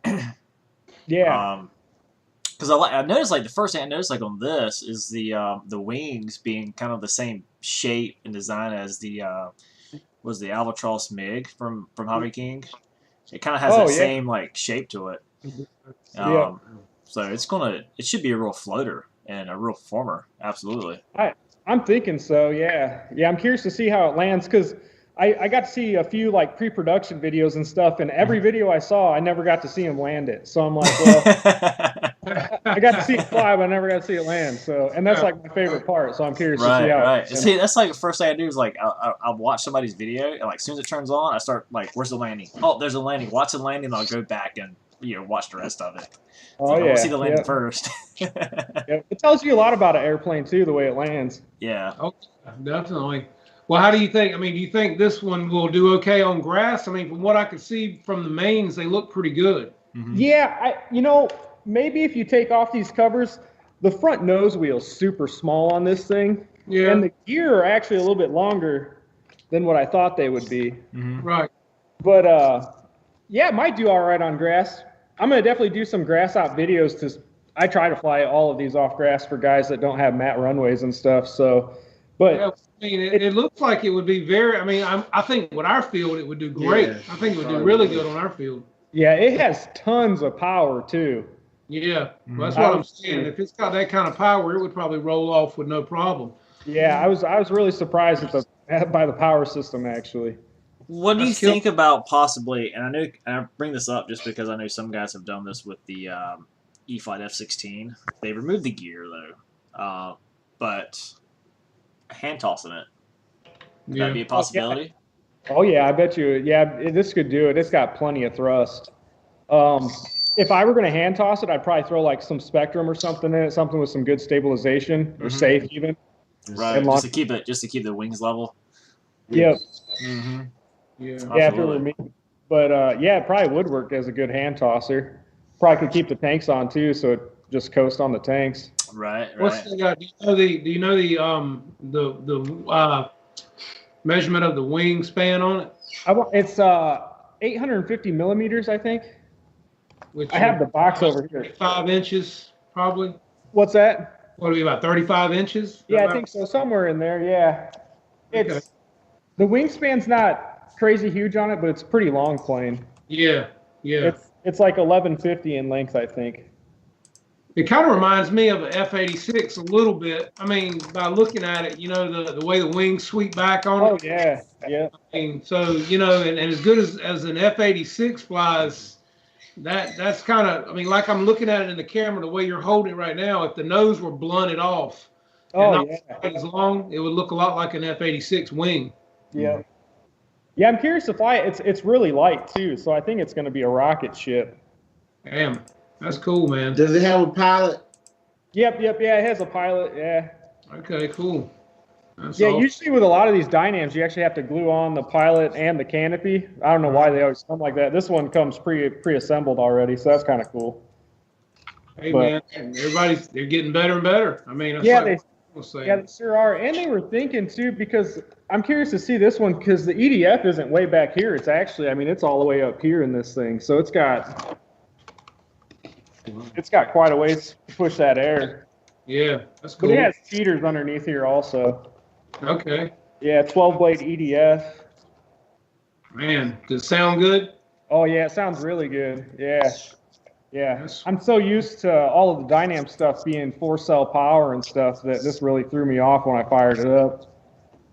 Yeah. Because I noticed like the first thing I noticed like on this is the wings being kind of the same shape and design as the Albatross MiG from Hobby King. It kind of has that same like shape to it. So it should be a real floater and a real performer. Absolutely. I'm thinking so. Yeah. I'm curious to see how it lands because I got to see a few like pre-production videos and stuff, and every video I saw, I never got to see him land it. So I'm like, well, I got to see it fly, but I never got to see it land. So, and that's like my favorite part. So I'm curious to see how. Right. See, that's like the first thing I do is like I'll watch somebody's video, and like as soon as it turns on, I start like, "Where's the landing? Oh, there's a landing. Watch the landing, and I'll go back and watch the rest of it." I want to see the landing first. It tells you a lot about an airplane too, the way it lands. Yeah. Oh, definitely. Well, how do you think? I mean, do you think this one will do okay on grass? I mean, from what I could see from the mains, they look pretty good. Mm-hmm. Yeah, maybe if you take off these covers, the front nose wheel's super small on this thing. Yeah. And the gear are actually a little bit longer than what I thought they would be. Mm-hmm. Right. But, it might do all right on grass. I'm going to definitely do some grass out videos because I try to fly all of these off grass for guys that don't have mat runways and stuff. So, but yeah, I mean, it looks like it would be very. I mean, I think with our field it would do great. Yeah, I think it would do really good on our field. Yeah, it has tons of power too. Yeah, well, that's what I'm saying. If it's got that kind of power, it would probably roll off with no problem. Yeah, I was really surprised by the power system actually. What do you think about possibly? And I bring this up just because I know some guys have done this with the E-Flight F-16. They removed the gear though, but hand tossing it. Would that be a possibility? Oh yeah, I bet you. Yeah, this could do it. It's got plenty of thrust. If I were going to hand toss it, I'd probably throw like some Spectrum or something in it, something with some good stabilization or safe even. Right, just to keep the wings level. Yep. Mm-hmm. Yeah. Yeah, if it were me. But it probably would work as a good hand tosser. Probably could keep the tanks on too, so it just coast on the tanks. Right. What's the, do you know the measurement of the wingspan on it? It's 850 millimeters, I think. Which I have the box over here. 5 inches, probably. What's that? What are we about 35 inches? Yeah, I think so. Somewhere in there. Yeah. It's the wingspan's not crazy huge on it, but it's pretty long plane. Yeah. It's like 1150 in length, I think. It kind of reminds me of an F-86 a little bit. I mean, by looking at it, the way the wings sweep back on it. Oh yeah. I mean, so and as good as an F-86 flies, that's kind of. I mean, like I'm looking at it in the camera, the way you're holding it right now. If the nose were blunted off, and not as long, it would look a lot like an F-86 wing. Yeah. Yeah, I'm curious to fly it. It's really light too, so I think it's going to be a rocket ship. Damn, that's cool, man. Does it have a pilot? Yep. Yeah, it has a pilot. Yeah. Okay, cool. That's yeah, awesome. usually with a lot of these Dynams, you actually have to glue on the pilot and the canopy. I don't know why they always come like that. This one comes pre-assembled already, so that's kind of cool. Hey, man, they're getting better and better. I mean, they sure are. And they were thinking too, because I'm curious to see this one because the EDF isn't way back here. It's actually, it's all the way up here in this thing. So it's got quite a ways to push that air. Yeah, that's cool. But it has cheaters underneath here also. Okay. Yeah, 12-blade EDF. Man, does it sound good? Oh, yeah, it sounds really good. Yeah. I'm so used to all of the Dynam stuff being 4-cell power and stuff that this really threw me off when I fired it up.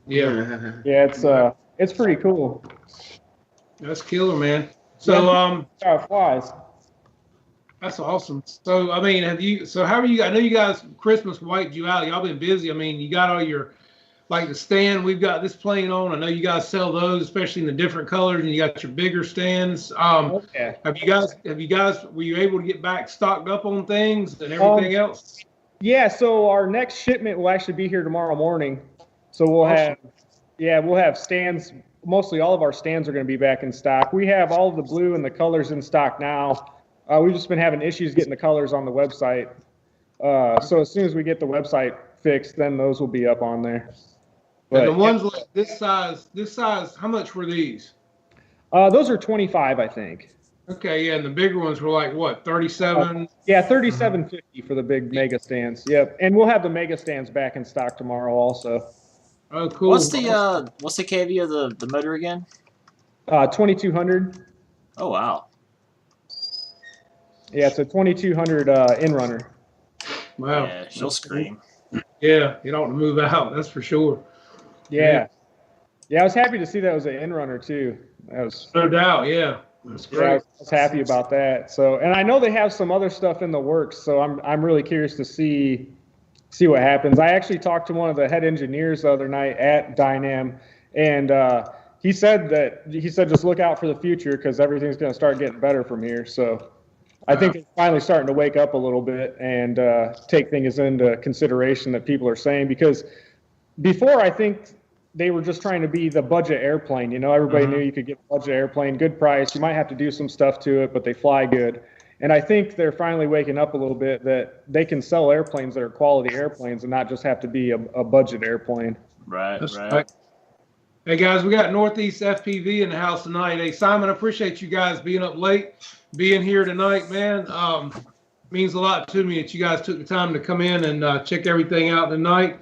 Yeah. Yeah, it's pretty cool. That's killer, man. So how it flies. That's awesome. So how are you? I know you guys Christmas wiped you out. Y'all been busy. I mean, you got all your like the stand we've got this plane on. I know you guys sell those, especially in the different colors, and you got your bigger stands. Okay. Have you guys, were you able to get back stocked up on things and everything else? Yeah, so our next shipment will actually be here tomorrow morning. So we'll have stands. Mostly all of our stands are going to be back in stock. We have all of the blue and the colors in stock now. We've just been having issues getting the colors on the website. So as soon as we get the website fixed, then those will be up on there. But, and the ones like this size, how much were these? Those are 25, I think. Okay, yeah, and the bigger ones were like what, 37? Yeah, 37.50 for the big mega stands. Yep, and we'll have the mega stands back in stock tomorrow also. Oh, cool. What's the KV of the motor again? 2200. Oh wow. Yeah, it's a 2200 in-runner. Wow. Yeah, she'll scream. Yeah, you don't want to move out. That's for sure. Yeah. Yeah, I was happy to see that was an in-runner too. That was no doubt. Yeah, that's great. Yeah, I was happy about that. So, and I know they have some other stuff in the works. So I'm really curious to see what happens. I actually talked to one of the head engineers the other night at Dynam, and he said just look out for the future because everything's going to start getting better from here. So I think it's finally starting to wake up a little bit and take things into consideration that people are saying, because before I think they were just trying to be the budget airplane. You know, everybody knew you could get a budget airplane, good price. You might have to do some stuff to it, but they fly good. And I think they're finally waking up a little bit that they can sell airplanes that are quality airplanes and not just have to be a budget airplane. Right, That's right. Hey guys, we got Northeast FPV in the house tonight. Hey Simon, I appreciate you guys being up late, being here tonight, man. Means a lot to me that you guys took the time to come in and check everything out tonight.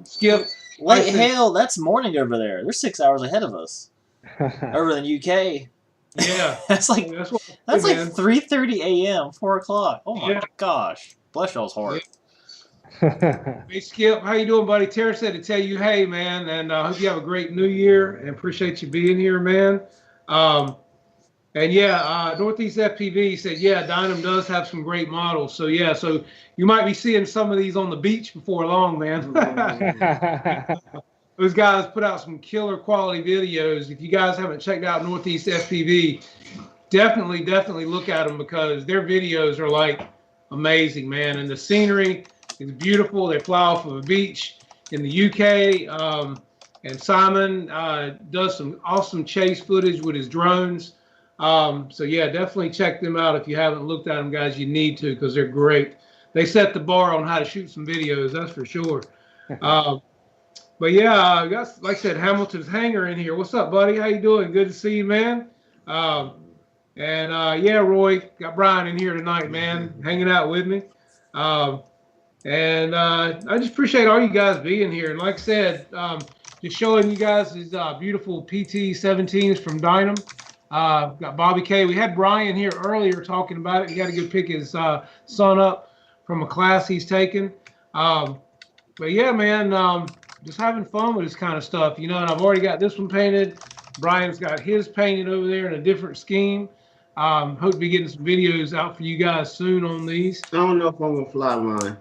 Skip. Wait, hell, that's morning over there. They're 6 hours ahead of us. Over in UK. Yeah. that's like 3:30 a.m., 4 o'clock. Oh my gosh. Bless y'all's heart. Hey Skip, how you doing, buddy? Tara said to tell you, hey man, and I hope you have a great new year and appreciate you being here, man. And yeah, Northeast FPV said, yeah, Dynam does have some great models. So yeah, so you might be seeing some of these on the beach before long, man. Those guys put out some killer quality videos. If you guys haven't checked out Northeast FPV, definitely look at them because their videos are like amazing, man. And the scenery is beautiful. They fly off of a beach in the UK. And Simon does some awesome chase footage with his drones. So yeah, definitely check them out. If you haven't looked at them, guys, you need to, because they're great. They set the bar on how to shoot some videos, that's for sure. But yeah, like I said, Hamilton's Hangar in here. What's up, buddy? How you doing? Good to see you, man. Yeah, Roy, got Brian in here tonight, man, hanging out with me. I just appreciate all you guys being here. And like I said, just showing you guys these beautiful PT-17s from Dynam. Got Bobby K. We had Brian here earlier talking about it. He got to go pick his son up from a class he's taking. But yeah, man, just having fun with this kind of stuff, you know. And I've already got this one painted. Brian's got his painted over there in a different scheme. Hope to be getting some videos out for you guys soon on these. I don't know if I'm gonna fly mine.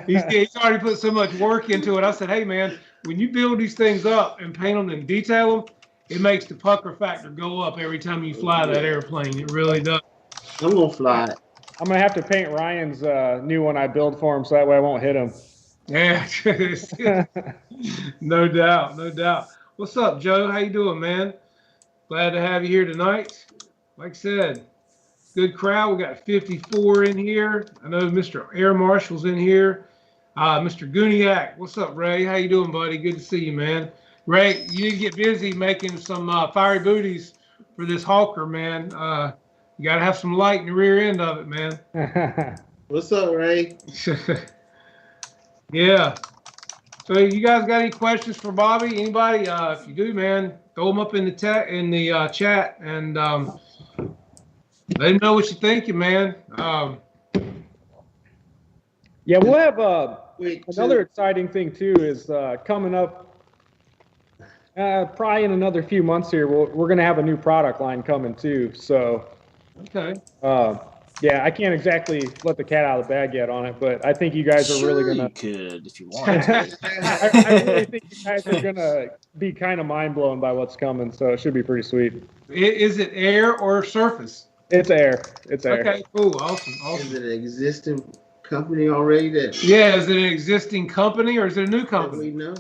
He's already put so much work into it. I said, hey man, when you build these things up and paint them and detail them, it makes the pucker factor go up every time you fly that airplane. It really does. I'm gonna fly it. I'm gonna have to paint Ryan's new one I build for him, so that way I won't hit him. Yeah, no doubt, no doubt. What's up, Joe? How you doing, man? Glad to have you here tonight. Like I said, good crowd. We got 54 in here. I know Mr. Air Marshal's in here. Mr. Guniak, what's up, Ray? How you doing, buddy? Good to see you, man. Ray, you need to get busy making some fiery booties for this Hawker, man. You got to have some light in the rear end of it, man. What's up, Ray? Yeah. So you guys got any questions for Bobby? Anybody? If you do, man, throw them up in the chat and let him know what you're thinking, man. Yeah, we'll have another exciting thing too is coming up probably in another few months here. We're going to have a new product line coming too. So okay. Yeah, I can't exactly let the cat out of the bag yet on it, but I think you guys are really gonna. You could if you want. I really think you guys are gonna be kind of mind blown by what's coming, so it should be pretty sweet. Is it air or surface? It's air. It's air. Okay, cool, awesome. Is it an existing company already that? Yeah, is it an existing company or is it a new We company? know.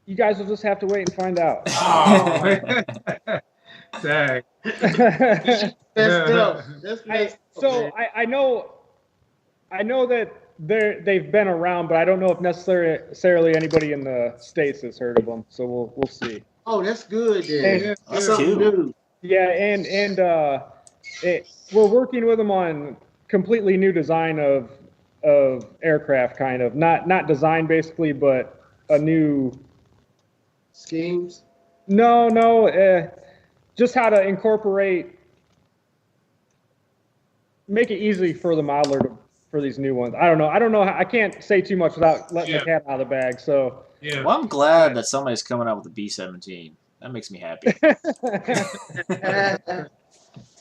You guys will just have to wait and find out. Oh, dang. Messed up. That's messed up, So man. I know that they've been around, but I don't know if necessarily anybody in the States has heard of them. So we'll see. Oh, that's good then. Yeah, That's Something cool. new. Yeah, and we're working with them on completely new design of aircraft, kind of not design basically, but a new. Schemes. No, just how to make it easy for the modeler for these new ones. I don't know. I can't say too much without letting the cat out of the bag. So. Yeah. Well, I'm glad that somebody's coming out with a B-17. That makes me happy.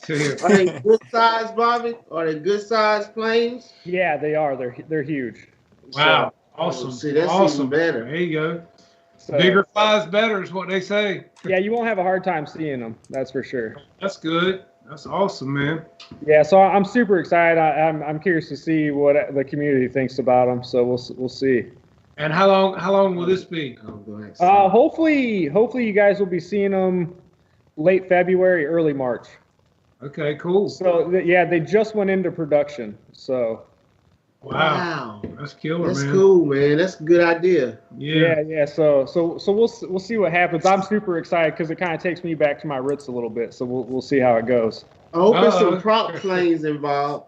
Are they good size, Bobby? Are they good size planes? Yeah, they are. They're huge. Wow. Oh, Awesome. see, that's awesome. even better. There you go. So, Bigger flies better is what they say. yeah, you won't have a hard time seeing them. That's for sure. That's good. That's awesome, man. Yeah, so I'm super excited. I'm curious to see what the community thinks about them. So we'll see. And how long will this be? Oh, go ahead. Hopefully you guys will be seeing them late February, early March. Okay, cool. So yeah, they just went into production. So Wow. That's killer, That's man. cool, man. That's a good idea. yeah. So we'll see what happens. I'm super excited because it kind of takes me back to my roots a little bit. So we'll see how it goes. I hope there's some prop planes involved.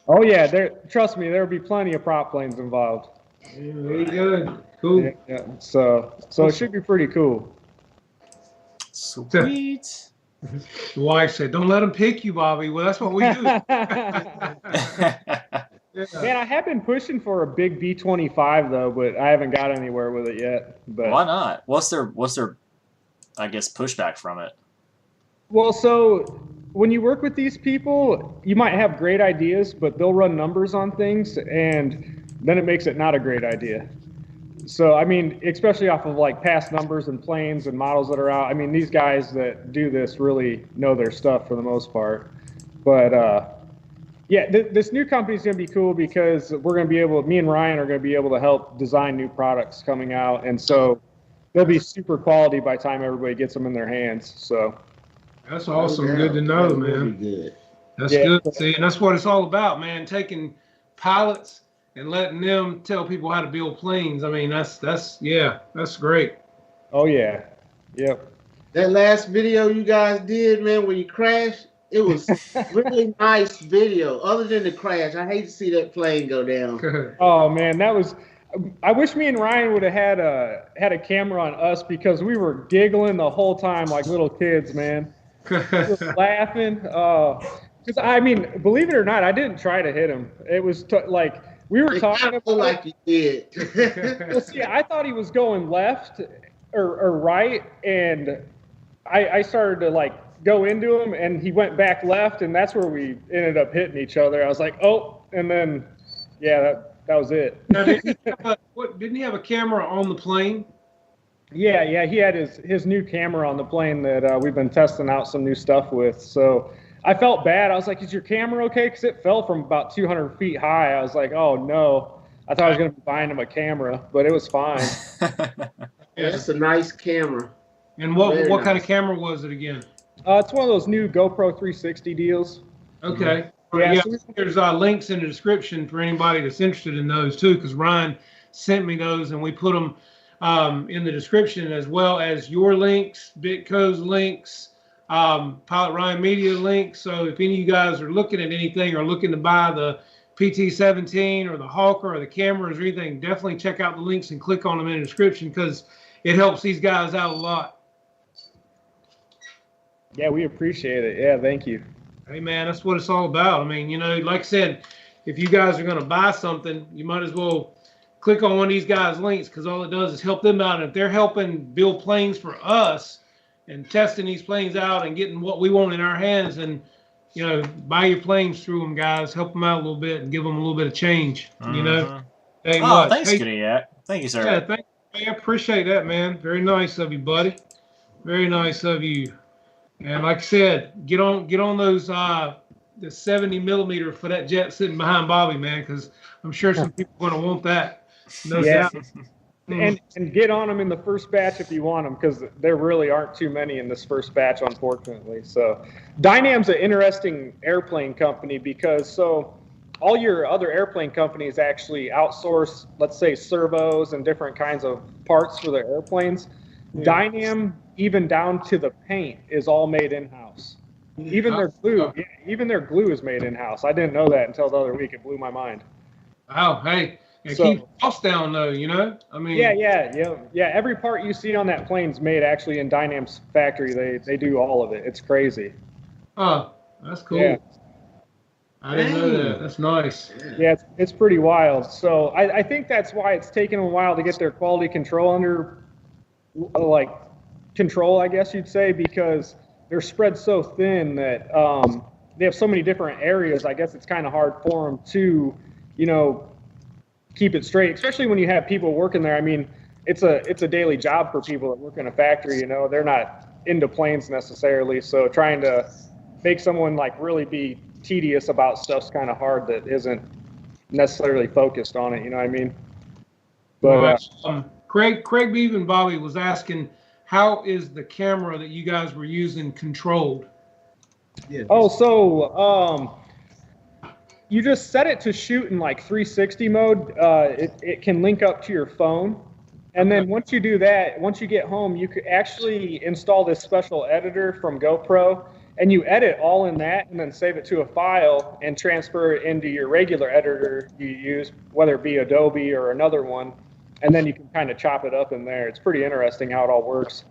Oh yeah, trust me, there'll be plenty of prop planes involved. Yeah, very good. Cool. Yeah. So it should be pretty cool. Sweet. The wife said, "Don't let them pick you, Bobby." Well, that's what we do. Man, I have been pushing for a big B-25 though, but I haven't got anywhere with it yet. But Why not? What's their I guess pushback from it? well, so when you work with these people, you might have great ideas, but they'll run numbers on things, and then it makes it not a great idea. So I mean, especially off of like past numbers and planes and models that are out. I mean, these guys that do this really know their stuff for the most part. But yeah, this new company is going to be cool because me and Ryan are going to be able to help design new products coming out. And so they'll be super quality by the time everybody gets them in their hands. So That's awesome. Yeah, Good to know, that's man. really good. That's Yeah. good. See, and that's what it's all about, man. Taking pilots and letting them tell people how to build planes. I mean, that's great. oh yeah, yep. That last video you guys did, man, when you crashed, it was really nice video. Other than the crash, I hate to see that plane go down. Oh man, I wish me and Ryan would have had a camera on us because we were giggling the whole time like little kids, man. Just laughing. Because I mean, believe it or not, I didn't try to hit him. It was like we were talking about like you did. Well, see, I thought he was going left or right, and I started to like go into him, and he went back left, and that's where we ended up hitting each other. I was like, oh, and then yeah, that was it. Now, didn't he have a camera on the plane? Yeah, he had his new camera on the plane that we've been testing out some new stuff with. So I felt bad. I was like, is your camera okay? Because it fell from about 200 feet high. I was like, oh no. I thought I was going to be buying him a camera, but it was fine. That's a nice camera. And what Very kind nice. of camera was it again? It's one of those new GoPro 360 deals. Okay. Yeah, Yeah, so- there's links in the description for anybody that's interested in those too, because Ryan sent me those and we put them in the description, as well as your links, Bitco's links, Pilot Ryan Media links. So if any of you guys are looking at anything or looking to buy the PT-17 or the Hawker or the cameras or anything, definitely check out the links and click on them in the description because it helps these guys out a lot. Yeah, we appreciate it. Yeah, thank you. Hey man, that's what it's all about. I mean, like I said, if you guys are going to buy something, you might as well click on one of these guys' links because all it does is help them out. And if they're helping build planes for us and testing these planes out and getting what we want in our hands, and buy your planes through them, guys. Help them out a little bit and give them a little bit of change. Mm-hmm. Hey, Thanks, Guniac. Thank you, sir. Yeah, thank you, man. I appreciate that, man. Very nice of you, buddy. Very nice of you. And like I said, get on those the 70 millimeter for that jet sitting behind Bobby, man, because I'm sure some people are going to want that. No doubt. And get on them in the first batch if you want them, because there really aren't too many in this first batch, unfortunately. So Dynam's an interesting airplane company because all your other airplane companies actually outsource, let's say, servos and different kinds of parts for their airplanes. Yeah. Dynam, even down to the paint, is all made in-house. Even their glue is made in-house. I didn't know that until the other week. It blew my mind. Wow, hey. Yeah, keep costs down though, I mean. Yeah. Every part you see on that plane's made actually in Dynam's factory. They do all of it. It's crazy. Oh, that's cool. Yeah. I didn't know that. That's nice. Yeah, it's pretty wild. So I think that's why it's taken a while to get their quality control under control, I guess you'd say, because they're spread so thin that they have so many different areas. I guess it's kind of hard for them to, keep it straight, especially when you have people working there. I mean, it's a daily job for people that work in a factory. They're not into planes necessarily, so trying to make someone really be tedious about stuff's kind of hard that isn't necessarily focused on it. You know what I mean? But Craig Beaven Bobby was asking, how is the camera that you guys were using controlled? Yeah. Oh, so you just set it to shoot in 360 mode. It can link up to your phone. And then once you do that, once you get home, you could actually install this special editor from GoPro, and you edit all in that and then save it to a file and transfer it into your regular editor you use, whether it be Adobe or another one. And then you can kind of chop it up in there. It's pretty interesting how it all works.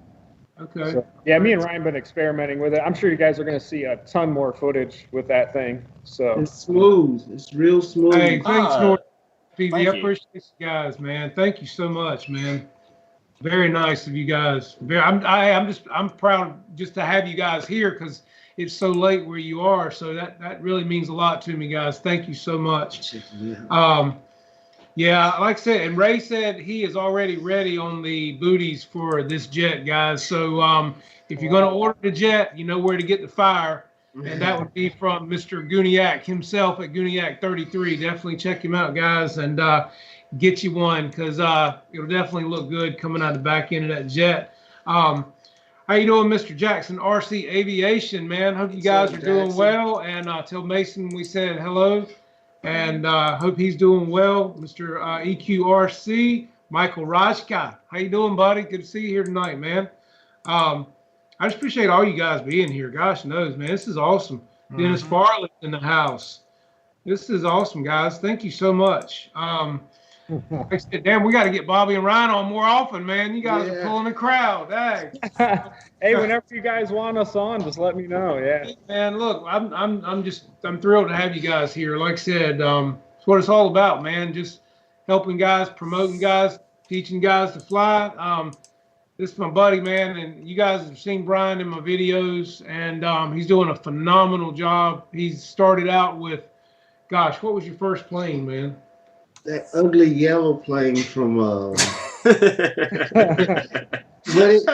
Okay. So, yeah, me and Ryan been experimenting with it. I'm sure you guys are going to see a ton more footage with that thing. So it's smooth. It's real smooth. Hey, thanks, North TV. Thank I appreciate you guys, man. Thank you so much, man. Very nice of you guys. I'm proud just to have you guys here because it's so late where you are. So that really means a lot to me, guys. Thank you so much. Yeah, like I said, and Ray said he is already ready on the booties for this jet, guys. So if you're going to order the jet, you know where to get the fire. And that would be from Mr. Guniac himself at Guniac 33. Definitely check him out, guys, and get you one because it'll definitely look good coming out the back end of that jet. How you doing, Mr. Jackson, RC Aviation, man? Hope you guys are doing well. And tell Mason we said hello. And hope he's doing well. Mr. EQRC, Michael Rajka. How you doing, buddy? Good to see you here tonight, man. I just appreciate all you guys being here. Gosh knows, man. This is awesome. Dennis Farley in the house. This is awesome, guys. Thank you so much. Like I said, damn, we got to get Bobby and Ryan on more often, man. You guys are pulling the crowd. Dang. Hey, whenever you guys want us on, just let me know. Yeah. Man, look, I'm thrilled to have you guys here. Like I said, it's what it's all about, man. Just helping guys, promoting guys, teaching guys to fly. This is my buddy, man, and you guys have seen Brian in my videos, and he's doing a phenomenal job. He's started out with, gosh, what was your first plane, man? That ugly yellow plane from but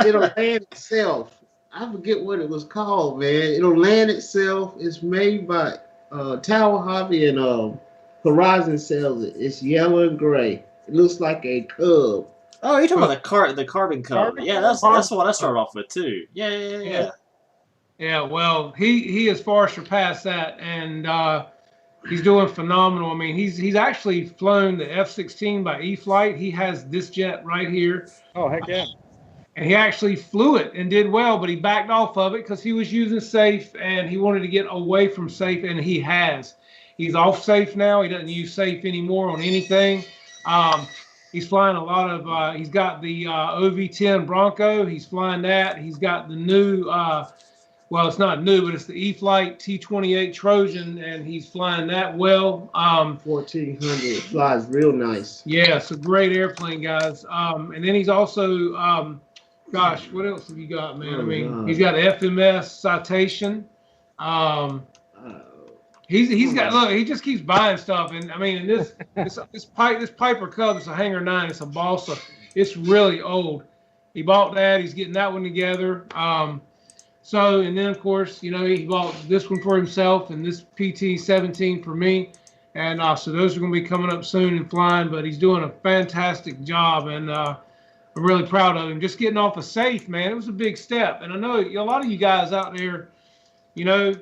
it'll land itself. I forget what it was called, man. It'll land itself. It's made by Tower Hobby and Horizon sells it. It's yellow and gray. It looks like a Cub. Oh, you're talking about the carbon Cub. Yeah, that's what I started off with too. Yeah. Yeah, well, he has far surpassed that, and he's doing phenomenal. I mean, he's actually flown the F-16 by E-Flight. He has this jet right here. Oh, heck yeah. And he actually flew it and did well, but he backed off of it because he was using safe and he wanted to get away from safe, and he has. He's off safe now. He doesn't use safe anymore on anything. He's flying a lot of, he's got the OV-10 Bronco. He's flying that. He's got the new, well, it's not new, but it's the E-Flight T-28 Trojan, and he's flying that well. 1400. It flies real nice. Yeah, it's a great airplane, guys. And then he's also, gosh, what else have you got, man? He's got FMS Citation. I He's got look. He just keeps buying stuff, and I mean, this Piper Cub is a Hanger 9. It's a balsa. It's really old. He bought that. He's getting that one together. So, and then of course, he bought this one for himself and this PT 17 for me, and so those are going to be coming up soon and flying. But he's doing a fantastic job, and I'm really proud of him. Just getting off a safe, man. It was a big step, and I know a lot of you guys out there. I know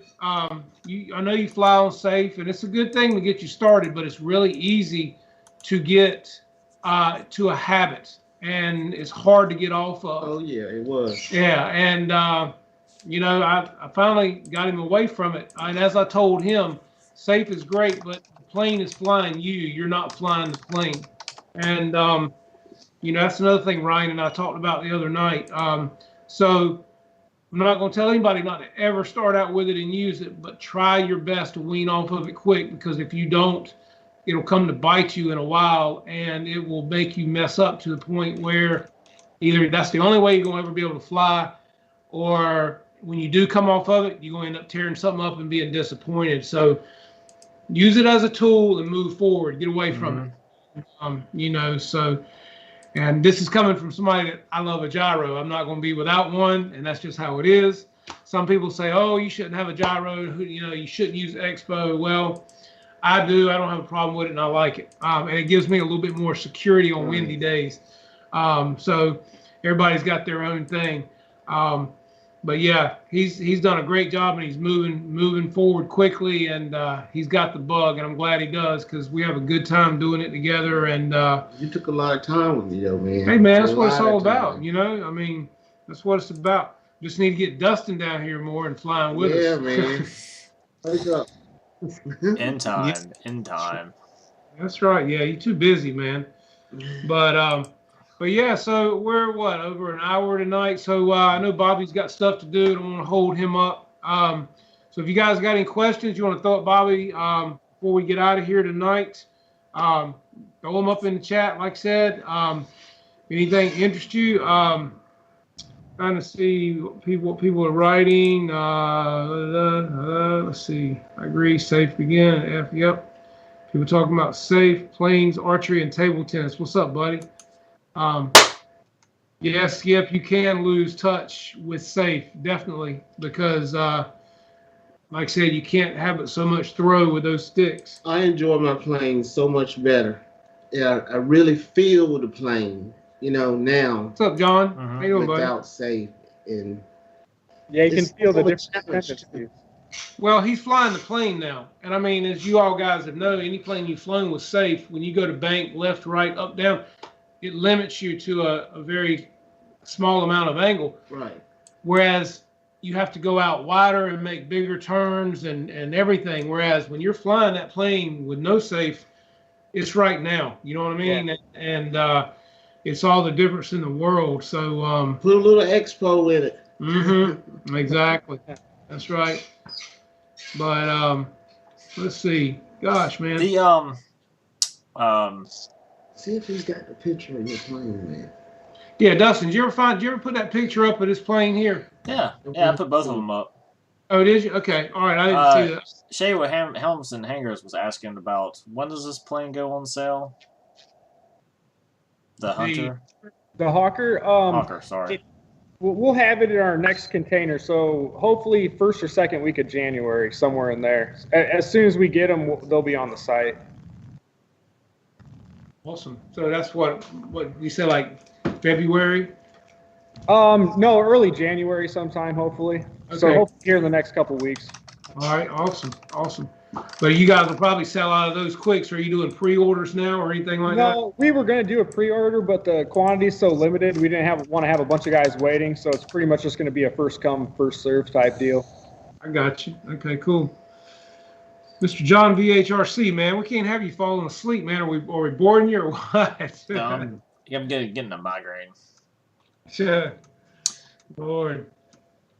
you fly on safe, and it's a good thing to get you started, but it's really easy to get to a habit, and it's hard to get off of. Oh yeah, it was. Yeah, and I finally got him away from it. And as I told him, safe is great, but the plane is flying you. You're not flying the plane. And that's another thing Ryan and I talked about the other night. So I'm not going to tell anybody not to ever start out with it and use it, but try your best to wean off of it quick, because if you don't, it'll come to bite you in a while, and it will make you mess up to the point where either that's the only way you're going to ever be able to fly, or when you do come off of it, you're going to end up tearing something up and being disappointed. So use it as a tool and move forward. Get away from it. And this is coming from somebody that I love a gyro. I'm not going to be without one, and that's just how it is. Some people say, oh, you shouldn't have a gyro. You shouldn't use Expo. Well, I do. I don't have a problem with it, and I like it. And it gives me a little bit more security on windy days. So everybody's got their own thing. But yeah, he's done a great job, and he's moving forward quickly, and he's got the bug, and I'm glad he does, because we have a good time doing it together. And you took a lot of time with me, though, man. Hey, man, that's what it's all about. I mean, that's what it's about. Just need to get Dustin down here more and flying with us. Yeah, man. Wake up. In time. That's right. Yeah, you're too busy, man. But yeah, so we're over an hour tonight. So I know Bobby's got stuff to do. I don't want to hold him up. So if you guys got any questions you want to throw at Bobby before we get out of here tonight, throw them up in the chat. Like I said, anything interests you? Trying to see what people are writing. Let's see. I agree. Safe begin. Yep. People talking about safe, planes, archery, and table tennis. What's up, buddy? Yes, Skip, you can lose touch with safe, definitely, because like I said, you can't have it so much throw with those sticks. I enjoy my plane so much better. Yeah, I really feel the plane, now. What's up, John? How you doing, buddy? Without safe, and yeah, you can feel the difference. Well, he's flying the plane now, and I mean, as you all guys have known, any plane you've flown with safe, when you go to bank, left, right, up, down, it limits you to a very small amount of angle. Right. Whereas you have to go out wider and make bigger turns and everything. Whereas when you're flying that plane with no safe, it's right now. You know what I mean? Yeah. And it's all the difference in the world. So put a little expo with it. Mm-hmm. Exactly. That's right. But let's see. Gosh, man. See if he's got the picture of your plane, man. Yeah, Dustin, did you ever put that picture up of this plane here? Yeah, I put both of them up. Oh, did you? Okay, all right, I didn't see that. Shay with Helms and Hangers was asking about, when does this plane go on sale? The Hunter? The Hawker? Hawker, sorry. We'll have it in our next container, so hopefully first or second week of January, somewhere in there. As soon as we get them, they'll be on the site. Awesome. So that's what you said, like February? No, early January sometime, hopefully. Okay. So hopefully here in the next couple of weeks. All right, awesome. But you guys will probably sell out of those quick. So are you doing pre-orders now or anything like that? No, we were going to do a pre-order, but the quantity is so limited, we didn't want to have a bunch of guys waiting. So it's pretty much just going to be a first come, first serve type deal. I got you. Okay, cool. Mr. John VHRC, man, we can't have you falling asleep, man. Are we boring you or what? No, I'm getting a migraine. Sure. Lord.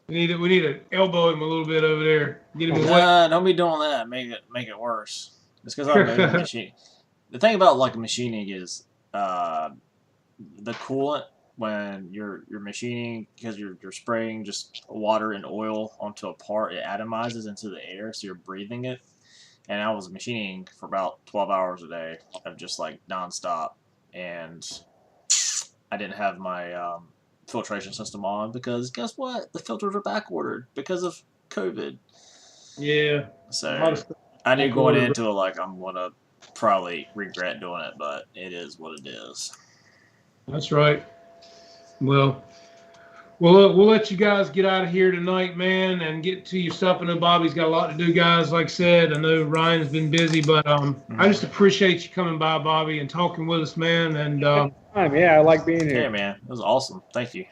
We need to elbow him a little bit over there. Get him away. Don't be doing that. Make it worse. It's because I'm making machine. The thing about like machining is the coolant when you're machining, because you're spraying just water and oil onto a part, it atomizes into the air, so you're breathing it. and I was machining for about 12 hours a day of just like nonstop, and I didn't have my filtration system on because guess what? The filters are back ordered because of COVID. Yeah. So I knew going into it like I'm gonna probably regret doing it, but it is what it is. That's right. Well, we'll let you guys get out of here tonight, man, and get to your stuff. I know Bobby's got a lot to do, guys. Like I said, I know Ryan's been busy, but I just appreciate you coming by, Bobby, and talking with us, man. And yeah, I like being here. Yeah, man, it was awesome. Thank you.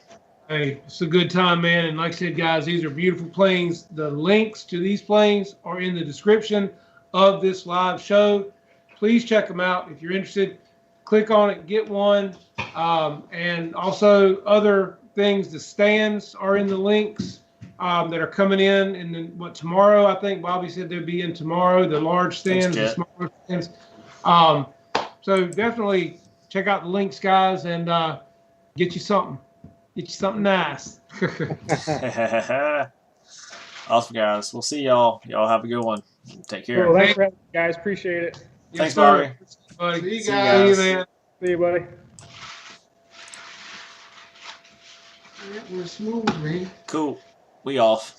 Hey, it's a good time, man. And like I said, guys, these are beautiful planes. The links to these planes are in the description of this live show. Please check them out if you're interested. Click on it, get one. And also other things, the stands are in the links that are coming in. And then tomorrow, I think Bobby said they'll be in tomorrow, the large stands, the smaller stands. So definitely check out the links, guys, and get you something. Get you something nice. Awesome, guys. We'll see y'all. Y'all have a good one. Take care. Cool. Thanks for having me, guys. Appreciate it. Thanks, Bobby. See you guys. See you, man. See you, buddy. That was smooth, man. Cool. We off.